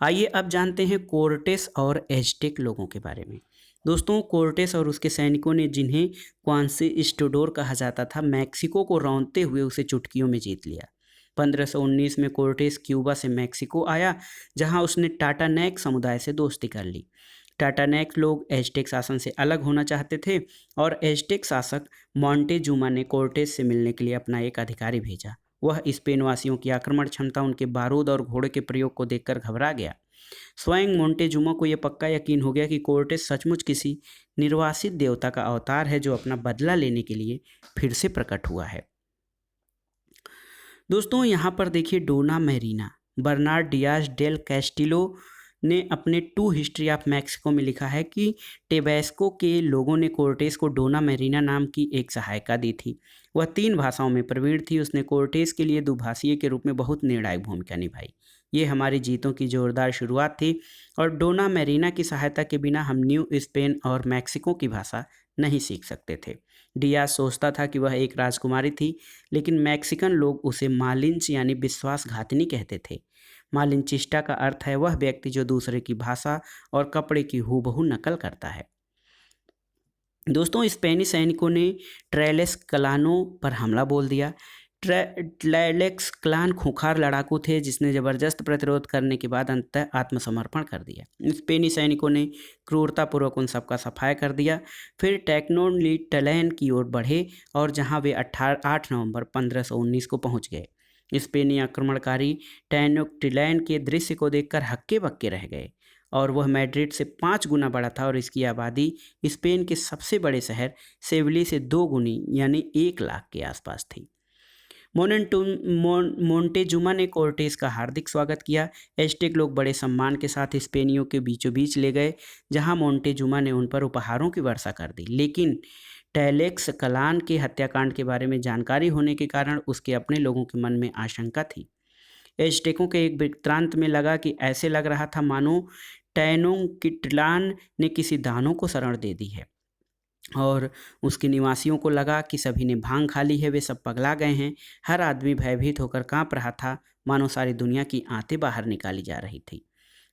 आइए अब जानते हैं कोर्टेस और एज़टेक लोगों के बारे में। दोस्तों कोर्टेस और उसके सैनिकों ने, जिन्हें क्वांसिस्टोडोर कहा जाता था, मैक्सिको को रौंदते हुए उसे चुटकियों में जीत लिया। 1519 में कोर्टेस क्यूबा से मैक्सिको आया जहां उसने टाटानैक समुदाय से दोस्ती कर ली। टाटानैक लोग एज़टेक शासन से अलग होना चाहते थे और एज़टेक शासक मोंटेजुमा ने कोर्टेस से मिलने के लिए अपना एक अधिकारी भेजा। वह स्पेन वासियों की आक्रमण क्षमता, उनके बारूद और घोड़े के प्रयोग को देखकर घबरा गया। स्वयं मोंटेजुमा को यह पक्का यकीन हो गया कि कोर्टेस सचमुच किसी निर्वासित देवता का अवतार है जो अपना बदला लेने के लिए फिर से प्रकट हुआ है। दोस्तों यहाँ पर देखिए डोना मैरीना। बर्नार्ड डियाज डेल कैस्टिलो ने अपने टू हिस्ट्री ऑफ मैक्सिको में लिखा है कि टेबैस्को के लोगों ने कोर्टेस को डोना मैरीना नाम की एक सहायिका दी थी। वह 3 भाषाओं में प्रवीण थी। उसने कोर्टेस के लिए दुभाषीय के रूप में बहुत निर्णायक भूमिका निभाई। ये हमारी जीतों की जोरदार शुरुआत थी और डोना मैरीना की सहायता के बिना हम न्यू स्पेन और मैक्सिको की भाषा नहीं सीख सकते थे। डियाज सोचता था कि वह एक राजकुमारी थी, लेकिन मैक्सिकन लोग उसे मालिंच यानी विश्वासघातिनी कहते थे। मालिंचिस्टा का अर्थ है वह व्यक्ति जो दूसरे की भाषा और कपड़े की हूबहू नकल करता है। दोस्तों, स्पेनी सैनिकों ने ट्रेलेस क्लानों पर हमला बोल दिया। ट्लेलेक्स क्लान खूंखार लड़ाकू थे जिसने जबरदस्त प्रतिरोध करने के बाद अंततः आत्मसमर्पण कर दिया। स्पेनी सैनिकों ने क्रूरतापूर्वक उन सबका सफाया कर दिया। फिर टेक्नोलिटलैन की ओर बढ़े और जहां वे 8 नवंबर 1519 को पहुंच गए। स्पेनी आक्रमणकारी टेनोक्टिलैन के दृश्य को देखकर हक्के बक्के रह गए और वह मैड्रिड से 5 गुना बड़ा था और इसकी आबादी स्पेन के सबसे बड़े शहर सेविली से 2 गुनी यानी 1 लाख के आसपास थी। मोन्टेजुमा ने कोर्टेस का हार्दिक स्वागत किया। एस्टेक लोग बड़े सम्मान के साथ स्पेनियों के बीचों बीच ले गए, जहां मोन्टेजुमा ने उन पर उपहारों की वर्षा कर दी। लेकिन टेलेक्स क्लान के हत्याकांड के बारे में जानकारी होने के कारण उसके अपने लोगों के मन में आशंका थी। एस्टेकों के एक वृत्तांत में लगा कि ऐसे लग रहा था मानो टेनोक्टिलान ने किसी दानव को शरण दे दी है और उसके निवासियों को लगा कि सभी ने भांग खा ली है, वे सब पगला गए हैं। हर आदमी भयभीत होकर कांप रहा था, मानो सारी दुनिया की आंतें बाहर निकाली जा रही थी।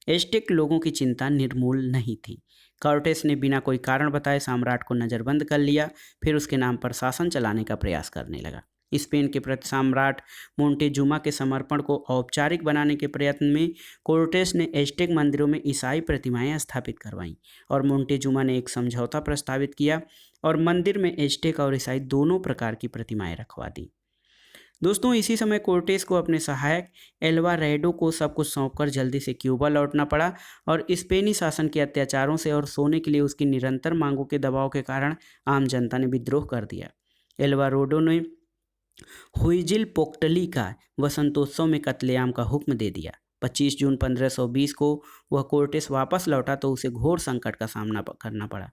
एस्टेक लोगों की चिंता निर्मूल नहीं थी। कॉर्टेस ने बिना कोई कारण बताए सम्राट को नज़रबंद कर लिया, फिर उसके नाम पर शासन चलाने का प्रयास करने लगा। स्पेन के प्रति सम्राट मोन्टेजुमा के समर्पण को औपचारिक बनाने के प्रयत्न में कोर्टेस ने एस्टेक मंदिरों में ईसाई प्रतिमाएं स्थापित करवाईं और मोन्टेजुमा ने एक समझौता प्रस्तावित किया और मंदिर में एस्टेक और ईसाई दोनों प्रकार की प्रतिमाएं रखवा दी। दोस्तों, इसी समय कोर्टेस को अपने सहायक एल्वारेडो को सब कुछ सौंपकर जल्दी से क्यूबा लौटना पड़ा और स्पेनी शासन के अत्याचारों से और सोने के लिए उसकी निरंतर मांगों के दबाव के कारण आम जनता ने विद्रोह कर दिया। एल्वारेडो ने हुइजिल पोक्टली का वसंतोत्सव में कत्लेआम का हुक्म दे दिया। 25 जून 1520 को वह कोर्टेस वापस लौटा तो उसे घोर संकट का सामना करना पड़ा।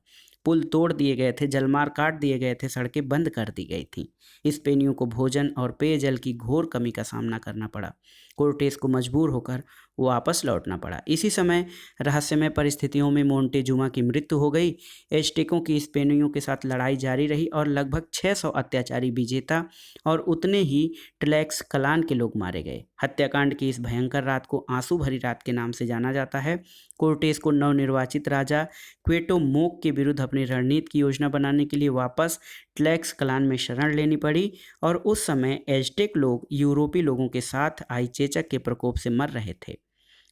पुल तोड़ दिए गए थे, जलमार्ग काट दिए गए थे, सड़कें बंद कर दी गई थीं। स्पेनियों को भोजन और पेयजल की घोर कमी का सामना करना पड़ा। कोर्टेस को मजबूर होकर वापस लौटना पड़ा। इसी समय रहस्यमय परिस्थितियों में मोन्टेजुमा की मृत्यु हो गई। एस्टेकों की स्पेनियों के साथ लड़ाई जारी रही और लगभग 600 अत्याचारी विजेता और उतने ही ट्लेक्स क्लान के लोग मारे गए। हत्याकांड की इस भयंकर रात को आंसू भरी रात के नाम से जाना जाता है। कोर्टेस को नवनिर्वाचित राजा क्वेटोमोक के विरुद्ध अपनी रणनीति की योजना बनाने के लिए वापस ट्लेक्स क्लान में शरण लेनी पड़ी और उस समय एज़टेक लोग यूरोपी लोगों के साथ आई चेचक के प्रकोप से मर रहे थे।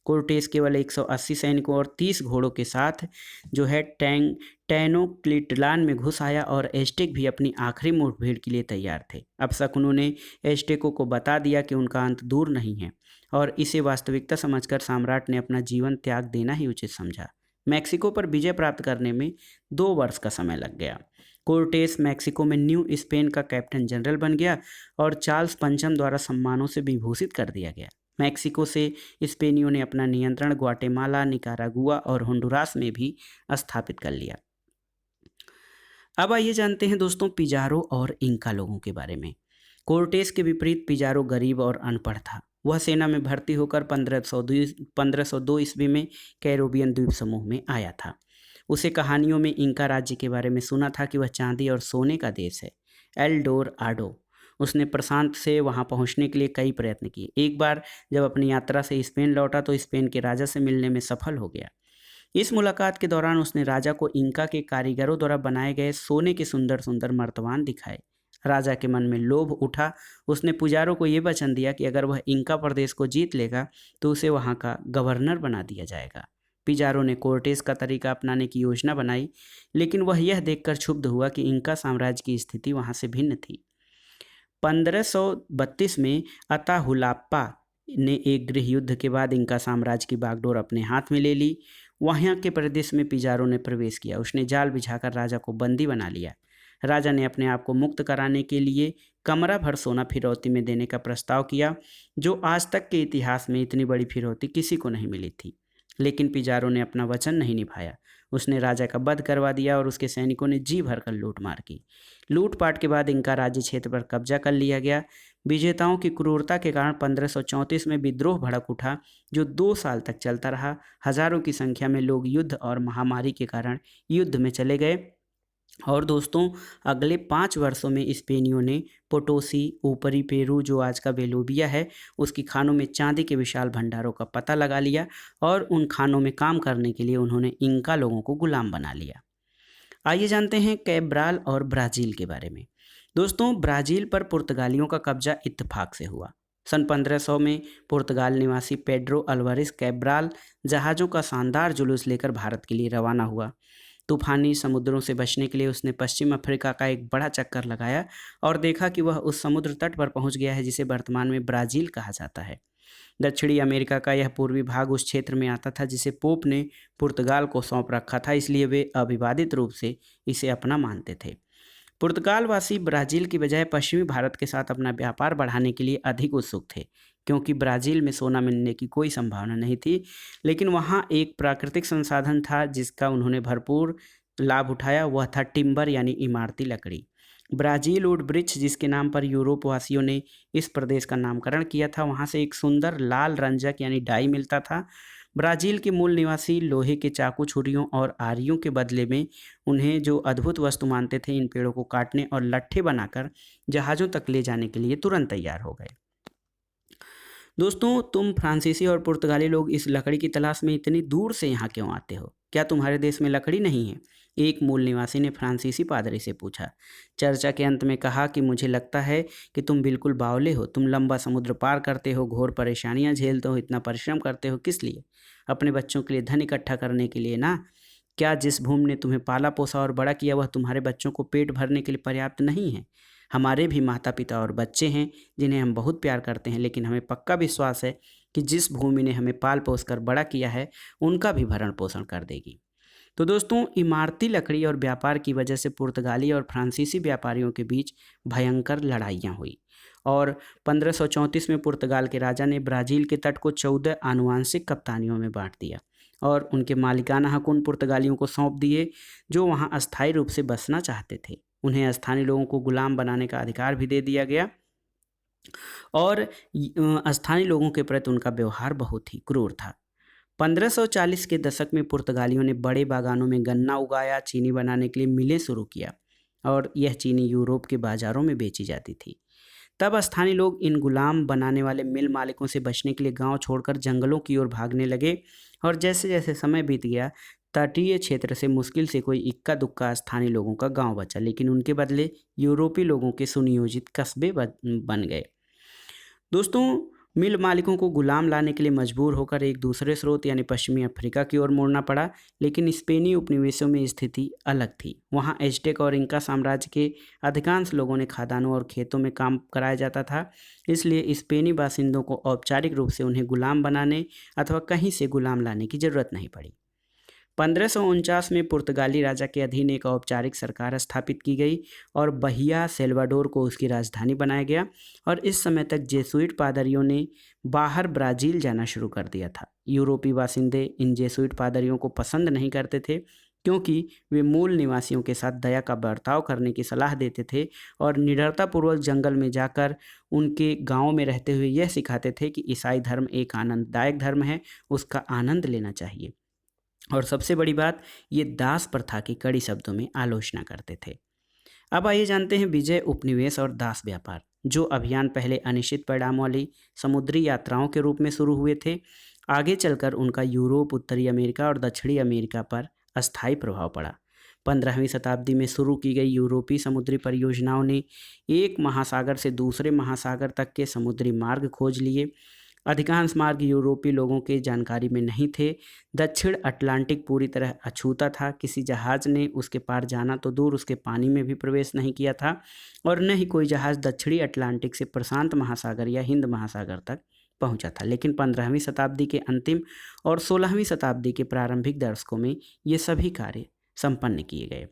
कोर्टेस केवल 180 सैनिकों और 30 घोड़ों के साथ जो है टेनोक्टिलान में घुस आया और एज़टेक भी अपनी आखिरी मुठभेड़ के लिए तैयार थे। अब शकुनों ने एज़टेकों को बता दिया कि उनका अंत दूर नहीं है और इसे वास्तविकता समझकर सम्राट ने अपना जीवन त्याग देना ही उचित समझा। मैक्सिको पर विजय प्राप्त करने में 2 वर्ष का समय लग गया। कोर्टेस मैक्सिको में न्यू स्पेन का कैप्टन जनरल बन गया और चार्ल्स पंचम द्वारा सम्मानों से विभूषित कर दिया गया। मैक्सिको से स्पेनियों ने अपना नियंत्रण ग्वाटेमाला, निकारागुआ और होंडुरास में भी स्थापित कर लिया। अब आइए जानते हैं दोस्तों पिजारो और इंका लोगों के बारे में। कोर्टेस के विपरीत पिजारो गरीब और अनपढ़ था। वह सेना में भर्ती होकर 1502 ईस्वी में कैरोबियन द्वीप समूह में आया था। उसे कहानियों में इंका राज्य के बारे में सुना था कि वह चांदी और सोने का देश है, एल डोर आडो। उसने प्रशांत से वहां पहुंचने के लिए कई प्रयत्न किए। एक बार जब अपनी यात्रा से स्पेन लौटा तो स्पेन के राजा से मिलने में सफल हो गया। इस मुलाकात के दौरान उसने राजा को इंका के कारीगरों द्वारा बनाए गए सोने के सुंदर सुंदर मर्तबान दिखाए। राजा के मन में लोभ उठा। उसने पुजारो को ये वचन दिया कि अगर वह इंका प्रदेश को जीत लेगा तो उसे वहाँ का गवर्नर बना दिया जाएगा। पिजारो ने कोर्टेस का तरीका अपनाने की योजना बनाई, लेकिन वह यह देखकर क्षुब्ध हुआ कि इंका साम्राज्य की स्थिति वहाँ से भिन्न थी। 1532 में अताहुलाप्पा ने एक गृह युद्ध के बाद इंका साम्राज्य की बागडोर अपने हाथ में ले ली। वहाँ के प्रदेश में पिजारो ने प्रवेश किया। उसने जाल बिछाकर राजा को बंदी बना लिया। राजा ने अपने आप को मुक्त कराने के लिए कमरा भर सोना फिरौती में देने का प्रस्ताव किया, जो आज तक के इतिहास में इतनी बड़ी फिरौती किसी को नहीं मिली थी। लेकिन पिजारो ने अपना वचन नहीं निभाया। उसने राजा का वध करवा दिया और उसके सैनिकों ने जी भरकर लूटमार की। लूटपाट के बाद इंका राज्य क्षेत्र पर कब्जा कर लिया गया। विजेताओं की क्रूरता के कारण 1534 में विद्रोह भड़क उठा, जो 2 साल तक चलता रहा। हजारों की संख्या में लोग युद्ध और महामारी के कारण युद्ध में चले गए और दोस्तों अगले 5 वर्षों में स्पेनियों ने पोटोसी, ऊपरी पेरू जो आज का बेलोबिया है, उसकी खानों में चांदी के विशाल भंडारों का पता लगा लिया और उन खानों में काम करने के लिए उन्होंने इंका लोगों को गुलाम बना लिया। आइए जानते हैं कैब्राल और ब्राज़ील के बारे में। दोस्तों ब्राज़ील पर पुर्तगालियों का कब्जा इत्तेफाक से हुआ। सन 1500 में पुर्तगाल निवासी पेड्रो अल्वारेस कैब्राल जहाज़ों का शानदार जुलूस लेकर भारत के लिए रवाना हुआ। तूफानी समुद्रों से बचने के लिए उसने पश्चिम अफ्रीका का एक बड़ा चक्कर लगाया और देखा कि वह उस समुद्र तट पर पहुंच गया है जिसे वर्तमान में ब्राज़ील कहा जाता है। दक्षिणी अमेरिका का यह पूर्वी भाग उस क्षेत्र में आता था जिसे पोप ने पुर्तगाल को सौंप रखा था, इसलिए वे अविवादित रूप से इसे अपना मानते थे। पुर्तगालवासी ब्राज़ील की बजाय पश्चिमी भारत के साथ अपना व्यापार बढ़ाने के लिए अधिक उत्सुक थे, क्योंकि ब्राज़ील में सोना मिलने की कोई संभावना नहीं थी, लेकिन वहाँ एक प्राकृतिक संसाधन था जिसका उन्होंने भरपूर लाभ उठाया, वह था टिम्बर यानी इमारती लकड़ी। ब्राज़ील वुड वृक्ष जिसके नाम पर यूरोप वासियों ने इस प्रदेश का नामकरण किया था, वहाँ से एक सुंदर लाल रंजक यानी डाई मिलता था। ब्राज़ील के मूल निवासी लोहे के चाकू, छुरियों और आरियों के बदले में उन्हें जो अद्भुत वस्तु मानते थे, इन पेड़ों को काटने और लट्ठे बनाकर जहाज़ों तक ले जाने के लिए तुरंत तैयार हो गए। दोस्तों तुम फ्रांसीसी और पुर्तगाली लोग इस लकड़ी की तलाश में इतनी दूर से यहाँ क्यों आते हो? क्या तुम्हारे देश में लकड़ी नहीं है? एक मूल निवासी ने फ्रांसीसी पादरी से पूछा। चर्चा के अंत में कहा कि मुझे लगता है कि तुम बिल्कुल बावले हो। तुम लंबा समुद्र पार करते हो, घोर परेशानियां झेलते हो, इतना परिश्रम करते हो किस लिए? अपने बच्चों के लिए धन इकट्ठा करने के लिए ना? क्या जिस भूमि ने तुम्हें पाला पोसा और बड़ा किया वह तुम्हारे बच्चों को पेट भरने के लिए पर्याप्त नहीं है? हमारे भी माता पिता और बच्चे हैं जिन्हें हम बहुत प्यार करते हैं, लेकिन हमें पक्का विश्वास है कि जिस भूमि ने हमें पाल पोस कर बड़ा किया है उनका भी भरण पोषण कर देगी। तो दोस्तों इमारती लकड़ी और व्यापार की वजह से पुर्तगाली और फ्रांसीसी व्यापारियों के बीच भयंकर लड़ाइयाँ हुई और 1534 में पुर्तगाल के राजा ने ब्राज़ील के तट को 14 आनुवांशिक कप्तानियों में बांट दिया और उनके मालिकाना हक उन पुर्तगालियों को सौंप दिए जो वहां अस्थायी रूप से बसना चाहते थे। उन्हें स्थानीय लोगों को गुलाम बनाने का अधिकार भी दे दिया गया और स्थानीय लोगों के प्रति उनका व्यवहार बहुत ही क्रूर था। 1540 के दशक में पुर्तगालियों ने बड़े बागानों में गन्ना उगाया, चीनी बनाने के लिए मिलें शुरू किया और यह चीनी यूरोप के बाजारों में बेची जाती थी। तब स्थानीय लोग इन गुलाम बनाने वाले मिल मालिकों से बचने के लिए गांव छोड़कर जंगलों की ओर भागने लगे और जैसे जैसे समय बीत गया तटीय क्षेत्र से मुश्किल से कोई इक्का दुक्का स्थानीय लोगों का गांव बचा, लेकिन उनके बदले यूरोपीय लोगों के सुनियोजित कस्बे बन गए। दोस्तों मिल मालिकों को गुलाम लाने के लिए मजबूर होकर एक दूसरे स्रोत यानी पश्चिमी अफ्रीका की ओर मुड़ना पड़ा, लेकिन स्पेनी उपनिवेशों में स्थिति अलग थी। वहाँ एज़टेक और इंका साम्राज्य के अधिकांश लोगों ने खदानों और खेतों में काम कराया जाता था, इसलिए स्पेनी बासिंदों को औपचारिक रूप से उन्हें गुलाम बनाने अथवा कहीं से गुलाम लाने की जरूरत नहीं पड़ी। 1549 में पुर्तगाली राजा के अधीन एक औपचारिक सरकार स्थापित की गई और बहिया सेल्वाडोर को उसकी राजधानी बनाया गया और इस समय तक जेसुइट पादरियों ने बाहर ब्राज़ील जाना शुरू कर दिया था। यूरोपीय बासिंदे इन जेसुइट पादरियों को पसंद नहीं करते थे क्योंकि वे मूल निवासियों के साथ दया का बर्ताव करने की सलाह देते थे और निडरतापूर्वक जंगल में जाकर उनके गाँव में रहते हुए यह सिखाते थे कि ईसाई धर्म एक आनंददायक धर्म है, उसका आनंद लेना चाहिए और सबसे बड़ी बात ये दास प्रथा की कड़ी शब्दों में आलोचना करते थे। अब आइए जानते हैं विजय उपनिवेश और दास व्यापार। जो अभियान पहले अनिश्चित परिणाम वाली समुद्री यात्राओं के रूप में शुरू हुए थे, आगे चलकर उनका यूरोप, उत्तरी अमेरिका और दक्षिणी अमेरिका पर अस्थायी प्रभाव पड़ा। 15वीं शताब्दी में शुरू की गई यूरोपीय समुद्री परियोजनाओं ने एक महासागर से दूसरे महासागर तक के समुद्री मार्ग खोज लिए। अधिकांश मार्ग यूरोपीय लोगों के जानकारी में नहीं थे। दक्षिण अटलांटिक पूरी तरह अछूता था, किसी जहाज़ ने उसके पार जाना तो दूर उसके पानी में भी प्रवेश नहीं किया था और न ही कोई जहाज़ दक्षिणी अटलांटिक से प्रशांत महासागर या हिंद महासागर तक पहुंचा था। लेकिन 15वीं शताब्दी के अंतिम और 16वीं शताब्दी के प्रारंभिक दशकों में ये सभी कार्य संपन्न किए गए।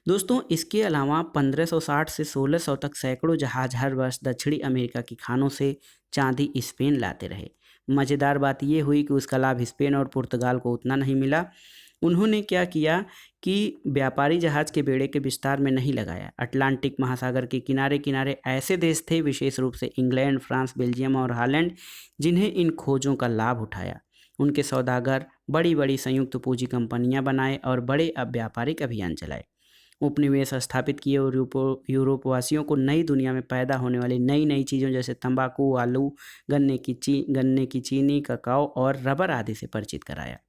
दोस्तों इसके अलावा 1560 से 1600 तक सैकड़ों जहाज हर वर्ष दक्षिणी अमेरिका की खानों से चांदी स्पेन लाते रहे। मज़ेदार बात यह हुई कि उसका लाभ स्पेन और पुर्तगाल को उतना नहीं मिला। उन्होंने क्या किया कि व्यापारी जहाज़ के बेड़े के विस्तार में नहीं लगाया। अटलांटिक महासागर के किनारे किनारे ऐसे देश थे, विशेष रूप से इंग्लैंड, फ्रांस, बेल्जियम और हॉलैंड, जिन्हें इन खोजों का लाभ उठाया। उनके सौदागर बड़ी बड़ी संयुक्त पूंजी कंपनियां बनाए और बड़े व्यापारिक अभियान चलाए, उपनिवेश स्थापित किए और यूरोपवासियों को नई दुनिया में पैदा होने वाली नई नई चीज़ों जैसे तंबाकू, आलू, गन्ने की चीनी, ककाओ और रबर आदि से परिचित कराया।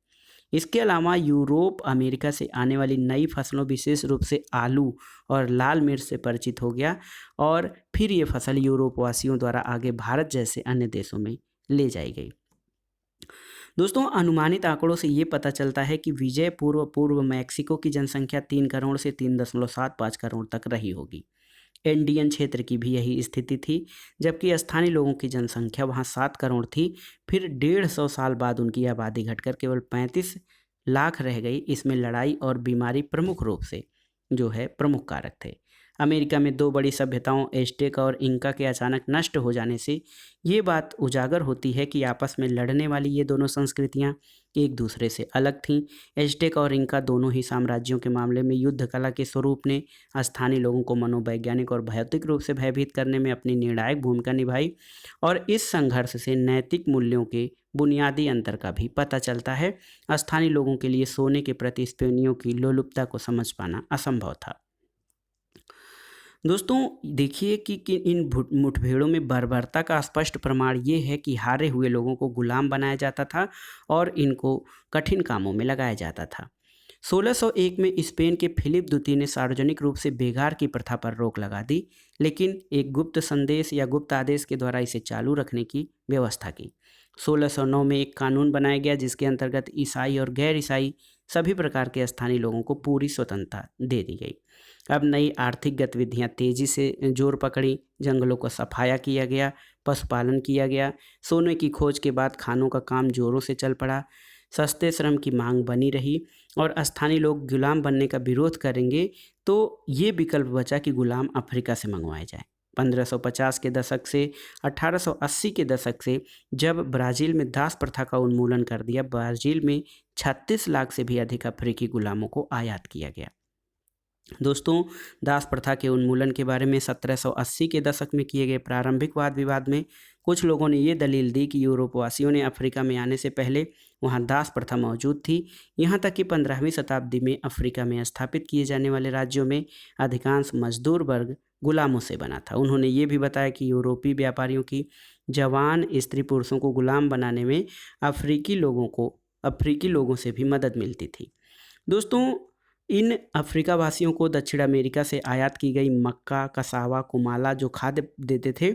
इसके अलावा यूरोप अमेरिका से आने वाली नई फसलों विशेष रूप से आलू और लाल मिर्च से परिचित हो गया और फिर ये फसल यूरोपवासियों द्वारा आगे भारत जैसे अन्य देशों में ले जाई गई। दोस्तों, अनुमानित आंकड़ों से ये पता चलता है कि विजय पूर्व मैक्सिको की जनसंख्या 3 करोड़ से 3.75 करोड़ तक रही होगी। इंडियन क्षेत्र की भी यही स्थिति थी, जबकि स्थानीय लोगों की जनसंख्या वहाँ 7 करोड़ थी। फिर 150 साल बाद उनकी आबादी घटकर केवल 35 लाख रह गई। इसमें लड़ाई और बीमारी प्रमुख रूप से प्रमुख कारक थे। अमेरिका में 2 बड़ी सभ्यताओं एज़टेक और इंका के अचानक नष्ट हो जाने से ये बात उजागर होती है कि आपस में लड़ने वाली ये दोनों संस्कृतियाँ एक दूसरे से अलग थीं। एज़टेक और इंका दोनों ही साम्राज्यों के मामले में युद्ध कला के स्वरूप ने स्थानीय लोगों को मनोवैज्ञानिक और भौतिक रूप से भयभीत करने में अपनी निर्णायक भूमिका निभाई और इस संघर्ष से नैतिक मूल्यों के बुनियादी अंतर का भी पता चलता है। स्थानीय लोगों के लिए सोने के प्रति स्पेनियों की लोलुपता को समझ पाना असंभव था। दोस्तों, देखिए कि इन मुठभेड़ों में बर्बरता का स्पष्ट प्रमाण ये है कि हारे हुए लोगों को गुलाम बनाया जाता था और इनको कठिन कामों में लगाया जाता था। 1601 में स्पेन के फिलिप द्वितीय ने सार्वजनिक रूप से बेगार की प्रथा पर रोक लगा दी, लेकिन एक गुप्त संदेश या गुप्त आदेश के द्वारा इसे चालू रखने की व्यवस्था की। 1609 में एक कानून बनाया गया जिसके अंतर्गत ईसाई और गैर ईसाई सभी प्रकार के स्थानीय लोगों को पूरी स्वतंत्रता दे दी गई। अब नई आर्थिक गतिविधियां तेजी से जोर पकड़ी, जंगलों को सफाया किया गया, पशुपालन किया गया। सोने की खोज के बाद खानों का काम जोरों से चल पड़ा। सस्ते श्रम की मांग बनी रही और स्थानीय लोग गुलाम बनने का विरोध करेंगे तो ये विकल्प बचा कि गुलाम अफ्रीका से मंगवाए जाए। 1550 के दशक से 1880 के दशक से जब ब्राज़ील में दास प्रथा का उन्मूलन कर दिया, ब्राज़ील में 36 लाख से भी अधिक अफ्रीकी गुलामों को आयात किया गया। दोस्तों, दास प्रथा के उन्मूलन के बारे में 1780 के दशक में किए गए प्रारंभिक वाद विवाद में कुछ लोगों ने ये दलील दी कि यूरोपवासियों ने अफ्रीका में आने से पहले वहाँ दास प्रथा मौजूद थी। यहाँ तक कि 15वीं शताब्दी में अफ्रीका में स्थापित किए जाने वाले राज्यों में अधिकांश मजदूर वर्ग गुलामों से बना था। उन्होंने ये भी बताया कि यूरोपीय व्यापारियों की जवान स्त्री पुरुषों को गुलाम बनाने में अफ्रीकी लोगों से भी मदद मिलती थी। दोस्तों, इन अफ्रीका वासियों को दक्षिण अमेरिका से आयात की गई मक्का, कसावा, कुमाला जो खाद्य देते थे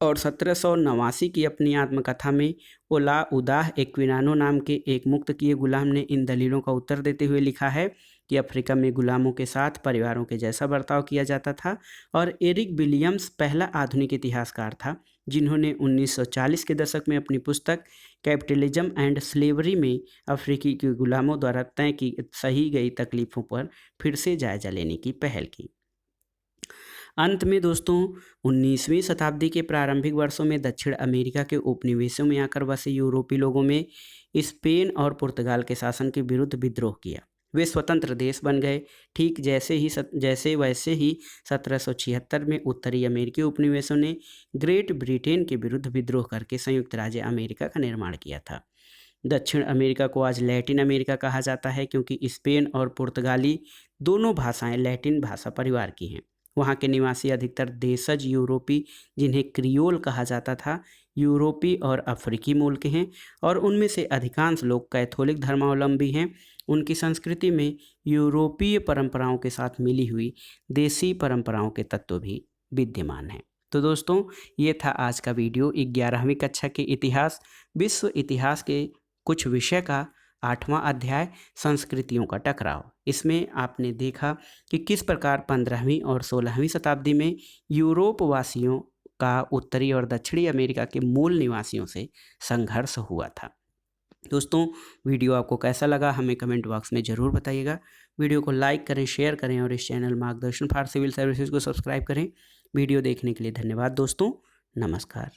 और 1789 की अपनी आत्मकथा में ओला उदाह एक्विनानो नाम के एक मुक्त किए गुलाम ने इन दलीलों का उत्तर देते हुए लिखा है कि अफ्रीका में गुलामों के साथ परिवारों के जैसा बर्ताव किया जाता था। और एरिक विलियम्स पहला आधुनिक इतिहासकार था जिन्होंने 1940 के दशक में अपनी पुस्तक कैपिटलिज्म एंड स्लेवरी में अफ्रीकी के गुलामों द्वारा तय की सही गई तकलीफ़ों पर फिर से जायजा लेने की पहल की। अंत में दोस्तों, 19वीं शताब्दी के प्रारंभिक वर्षों में दक्षिण अमेरिका के उपनिवेशों में आकर बसे यूरोपीय लोगों में स्पेन और पुर्तगाल के शासन के विरुद्ध विद्रोह किया। वे स्वतंत्र देश बन गए। ठीक जैसे वैसे ही 1776 में उत्तरी अमेरिकी उपनिवेशों ने ग्रेट ब्रिटेन के विरुद्ध विद्रोह करके संयुक्त राज्य अमेरिका का निर्माण किया था। दक्षिण अमेरिका को आज लैटिन अमेरिका कहा जाता है क्योंकि स्पेन और पुर्तगाली दोनों भाषाएं लैटिन भाषा परिवार की हैं। वहाँ के निवासी अधिकतर देशज यूरोपी, जिन्हें क्रियोल कहा जाता था, यूरोपी और अफ्रीकी मूल के हैं और उनमें से अधिकांश लोग कैथोलिक धर्मावलंबी हैं। उनकी संस्कृति में यूरोपीय परंपराओं के साथ मिली हुई देसी परंपराओं के तत्व भी विद्यमान हैं। तो दोस्तों, ये था आज का वीडियो 11वीं कक्षा के इतिहास विश्व इतिहास के कुछ विषय का 8वां अध्याय संस्कृतियों का टकराव। इसमें आपने देखा कि किस प्रकार 15वीं और 16वीं शताब्दी में यूरोप वासियों का उत्तरी और दक्षिणी अमेरिका के मूल निवासियों से संघर्ष हुआ था। दोस्तों, वीडियो आपको कैसा लगा हमें कमेंट बॉक्स में ज़रूर बताइएगा। वीडियो को लाइक करें, शेयर करें और इस चैनल मार्गदर्शन फॉर सिविल सर्विसेज को सब्सक्राइब करें। वीडियो देखने के लिए धन्यवाद दोस्तों। नमस्कार।